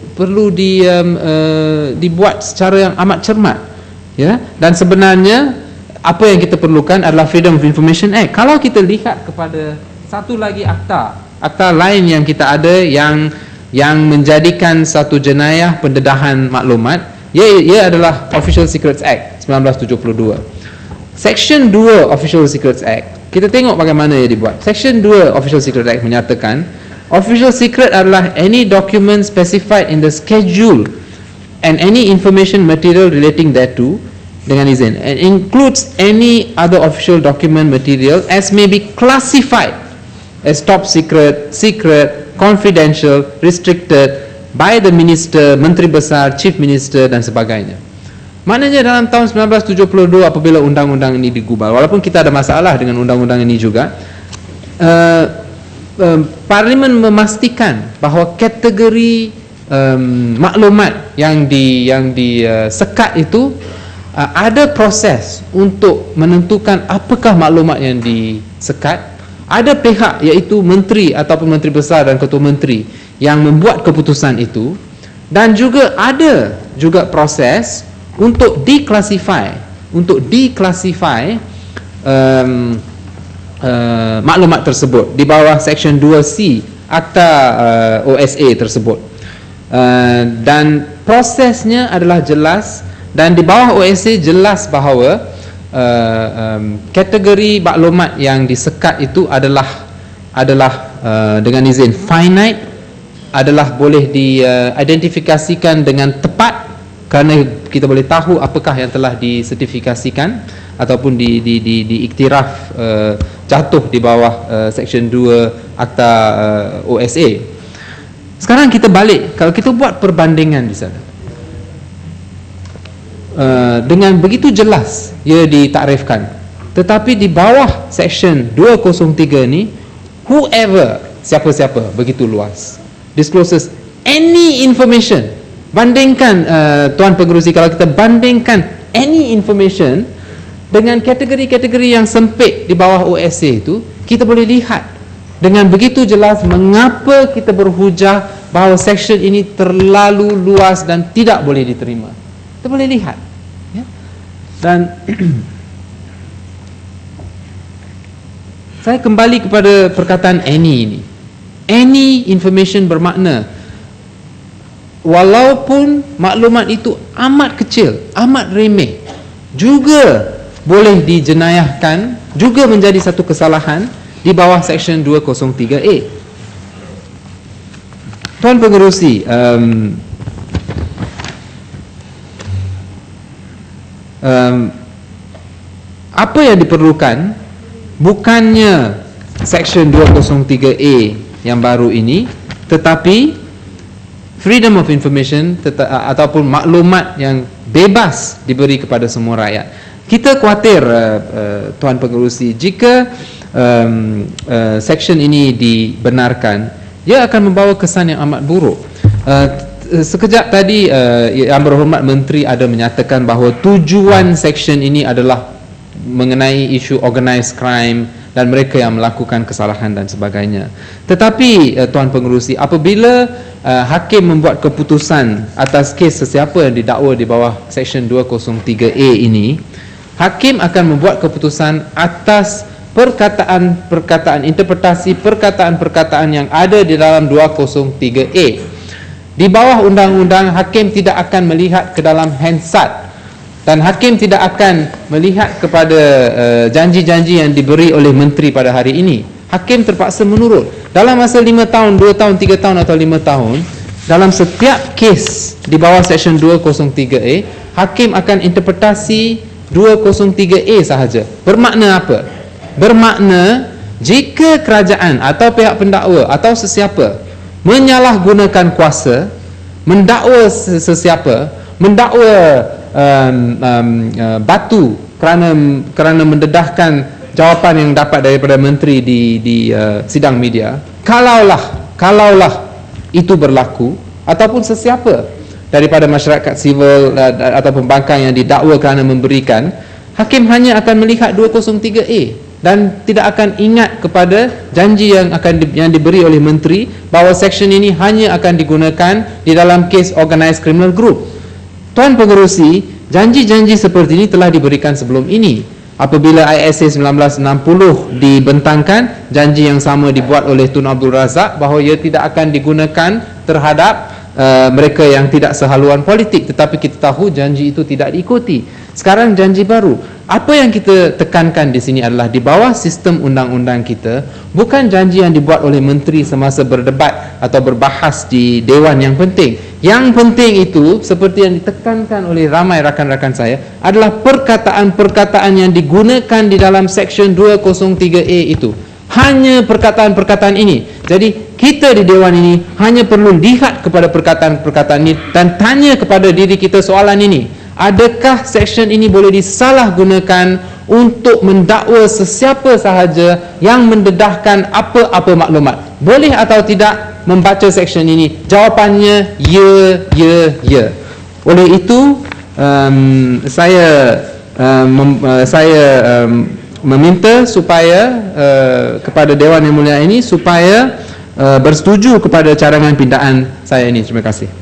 dibuat secara yang amat cermat, ya. Dan sebenarnya apa yang kita perlukan adalah Freedom of Information Act. Kalau kita lihat kepada satu lagi akta lain yang kita ada yang menjadikan satu jenayah pendedahan maklumat, ia adalah Official Secrets Act 1972. Section 2 Official Secrets Act, kita tengok bagaimana ia dibuat. Section 2 Official Secrets Act menyatakan official secret adalah any document specified in the schedule and any information material relating thereto dengan izin, and includes any other official document material as may be classified as top secret, secret, confidential, restricted by the minister, menteri besar, chief minister dan sebagainya. Maknanya dalam tahun 1972 apabila undang-undang ini digubal, walaupun kita ada masalah dengan undang-undang ini juga, Parlimen memastikan bahawa kategori maklumat yang disekat itu ada proses untuk menentukan apakah maklumat yang disekat. Ada pihak iaitu menteri ataupun menteri besar dan ketua menteri yang membuat keputusan itu, dan juga ada juga proses untuk declassify maklumat tersebut di bawah Section 2C Akta OSA tersebut, dan prosesnya adalah jelas, dan di bawah OSA jelas bahawa kategori maklumat yang disekat itu adalah dengan izin finite, adalah boleh diidentifikasikan dengan tepat kerana kita boleh tahu apakah yang telah disertifikasikan ataupun diiktiraf jatuh di bawah Section 2 Akta OSA. Sekarang kita balik, kalau kita buat perbandingan di sana, dengan begitu jelas ia ditakrifkan, tetapi di bawah Section 203 ni, whoever, siapa-siapa, begitu luas, discloses any information. Bandingkan Tuan Pengerusi, kalau kita bandingkan any information dengan kategori-kategori yang sempit di bawah OSA itu, kita boleh lihat dengan begitu jelas mengapa kita berhujah bahawa section ini terlalu luas dan tidak boleh diterima. Kita boleh lihat, ya? Dan saya kembali kepada perkataan any ini. Any information bermakna walaupun maklumat itu amat kecil, amat remeh, juga boleh dijenayahkan, juga menjadi satu kesalahan di bawah Section 203A. Tuan Pengerusi, apa yang diperlukan bukannya Section 203A yang baru ini, tetapi freedom of information ataupun maklumat yang bebas diberi kepada semua rakyat. Kita khawatir Tuan Pengerusi, jika section ini dibenarkan, ia akan membawa kesan yang amat buruk. Sekejap tadi Yang Berhormat Menteri ada menyatakan bahawa tujuan section ini adalah mengenai isu organised crime dan mereka yang melakukan kesalahan dan sebagainya. Tetapi Tuan Pengerusi, apabila hakim membuat keputusan atas kes sesiapa yang didakwa di bawah Section 203A ini, hakim akan membuat keputusan atas perkataan-perkataan, interpretasi perkataan-perkataan yang ada di dalam 203A. Di bawah undang-undang, hakim tidak akan melihat ke dalam Hansard, dan hakim tidak akan melihat kepada janji-janji yang diberi oleh menteri pada hari ini. Hakim terpaksa menurut. Dalam masa 5 tahun, 2 tahun, 3 tahun atau 5 tahun, dalam setiap kes di bawah Section 203A, hakim akan interpretasi 203A sahaja. Bermakna apa? Bermakna jika kerajaan atau pihak pendakwa atau sesiapa menyalahgunakan kuasa, mendakwa sesiapa, mendakwa batu kerana mendedahkan jawapan yang dapat daripada menteri di sidang media, kalaulah itu berlaku, ataupun sesiapa daripada masyarakat sivil atau pembangkang yang didakwa kerana memberikan, hakim hanya akan melihat 203A. dan tidak akan ingat kepada janji yang yang diberi oleh menteri bahawa section ini hanya akan digunakan di dalam kes organised criminal group. Tuan Pengerusi, janji-janji seperti ini telah diberikan sebelum ini. Apabila ISA 1960 dibentangkan, janji yang sama dibuat oleh Tun Abdul Razak bahawa ia tidak akan digunakan terhadap mereka yang tidak sehaluan politik, tetapi kita tahu janji itu tidak diikuti. Sekarang janji baru. Apa yang kita tekankan di sini adalah di bawah sistem undang-undang kita, bukan janji yang dibuat oleh menteri semasa berdebat atau berbahas di dewan yang penting. Yang penting itu, seperti yang ditekankan oleh ramai rakan-rakan saya, adalah perkataan-perkataan yang digunakan di dalam Section 203A itu. Hanya perkataan-perkataan ini. Jadi kita di dewan ini hanya perlu lihat kepada perkataan-perkataan ini dan tanya kepada diri kita soalan ini. Adakah section ini boleh disalahgunakan untuk mendakwa sesiapa sahaja yang mendedahkan apa-apa maklumat? Boleh atau tidak membaca section ini? Jawapannya ya. Oleh itu saya meminta supaya kepada Dewan Yang Mulia ini supaya bersetuju kepada carangan pindaan saya ini. Terima kasih.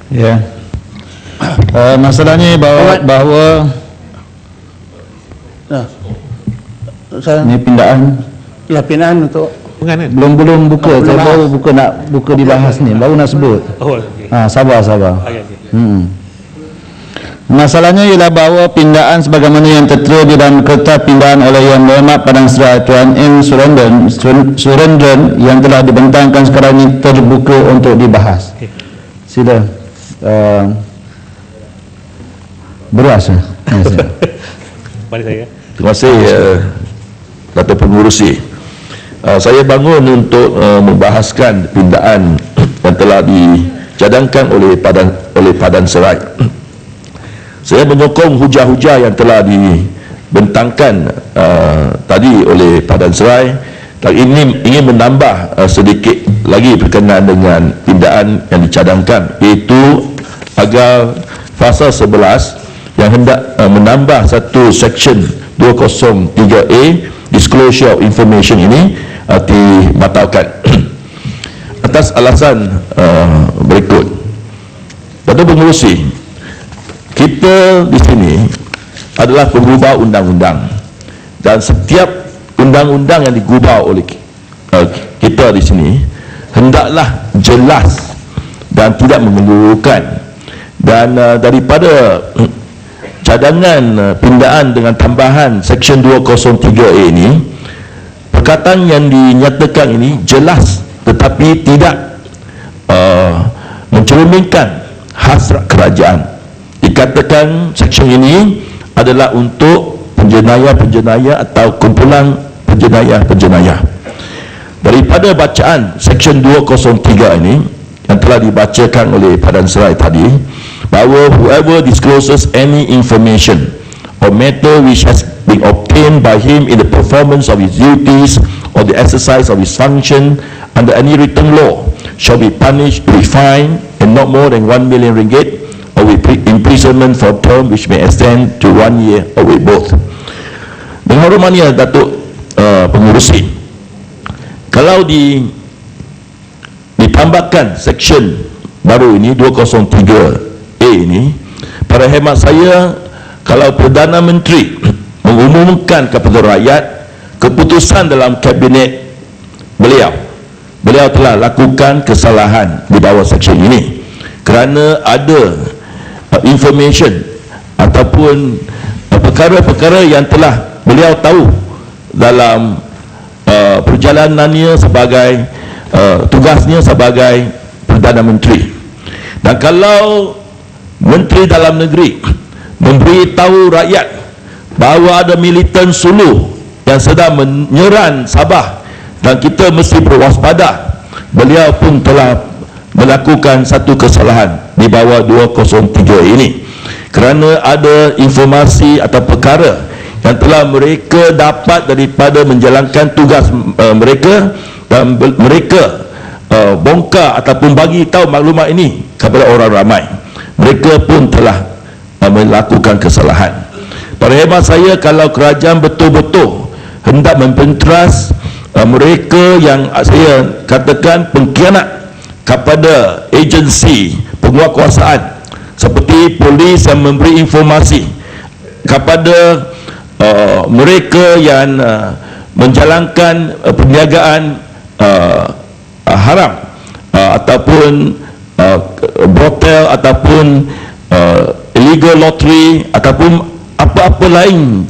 Ya. Masalahnya bahawa ini pindaan untuk belum buka. Saya baru buka dibahas ni, baru nak sebut. Sabar. Masalahnya ialah bahawa pindaan sebagaimana yang tertera di dalam kertas pindaan oleh Yang Berhormat Padang Serai Tuan M. Surendran yang telah dibentangkan sekarang ini terbuka untuk dibahas. Sila. Beras. Terima kasih Dato' Pengerusi. Saya bangun untuk membahaskan pindaan yang telah dicadangkan oleh Padang Serai. Saya menyokong hujah-hujah yang telah dibentangkan tadi oleh Padang Serai dan ini ingin menambah sedikit lagi berkenaan dengan pindaan yang dicadangkan, iaitu agar fasa 11 yang hendak menambah satu section 203A disclosure of information ini dibatalkan atas alasan berikut. Dato' Pengerusi, kita di sini adalah pengubah undang-undang dan setiap undang-undang yang digubah oleh kita di sini hendaklah jelas dan tidak mengeluarkan. Dan daripada cadangan pindaan dengan tambahan Section 203A ini, perkataan yang dinyatakan ini jelas tetapi tidak mencerminkan hasrat kerajaan. Dikatakan section ini adalah untuk penjenayah-penjenayah atau kumpulan penjenayah-penjenayah. Daripada bacaan Section 203 ini yang telah dibacakan oleh Padang Serai tadi, bahawa whoever discloses any information or matter which has been obtained by him in the performance of his duties or the exercise of his function under any written law shall be punished with fine and not more than 1 million ringgit or with imprisonment for a term which may extend to 1 year or with both. Dengan hormatnya Datuk Pengerusi, kalau ditambahkan section baru ini 203A ini, pada hemat saya, kalau Perdana Menteri mengumumkan kepada rakyat keputusan dalam kabinet beliau telah lakukan kesalahan di bawah section ini kerana ada information ataupun perkara-perkara yang telah beliau tahu dalam perjalanannya sebagai tugasnya sebagai Perdana Menteri. Dan kalau Menteri Dalam Negeri memberitahu rakyat bahawa ada militan Sulu yang sedang menyerang Sabah dan kita mesti berwaspada, beliau pun telah melakukan satu kesalahan di bawah 203 ini kerana ada informasi atau perkara yang telah mereka dapat daripada menjalankan tugas mereka dan mereka bongkar ataupun bagi tahu maklumat ini kepada orang ramai. Mereka pun telah melakukan kesalahan. Pada hemat saya, kalau kerajaan betul-betul hendak mempenteras mereka yang saya katakan pengkhianat kepada agensi penguatkuasaan seperti polis yang memberi informasi kepada mereka yang menjalankan perniagaan haram ataupun brothel ataupun illegal lottery ataupun apa-apa lain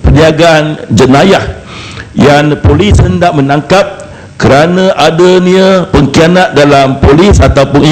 perniagaan jenayah yang polis hendak menangkap kerana adanya pengkhianat dalam polis ataupun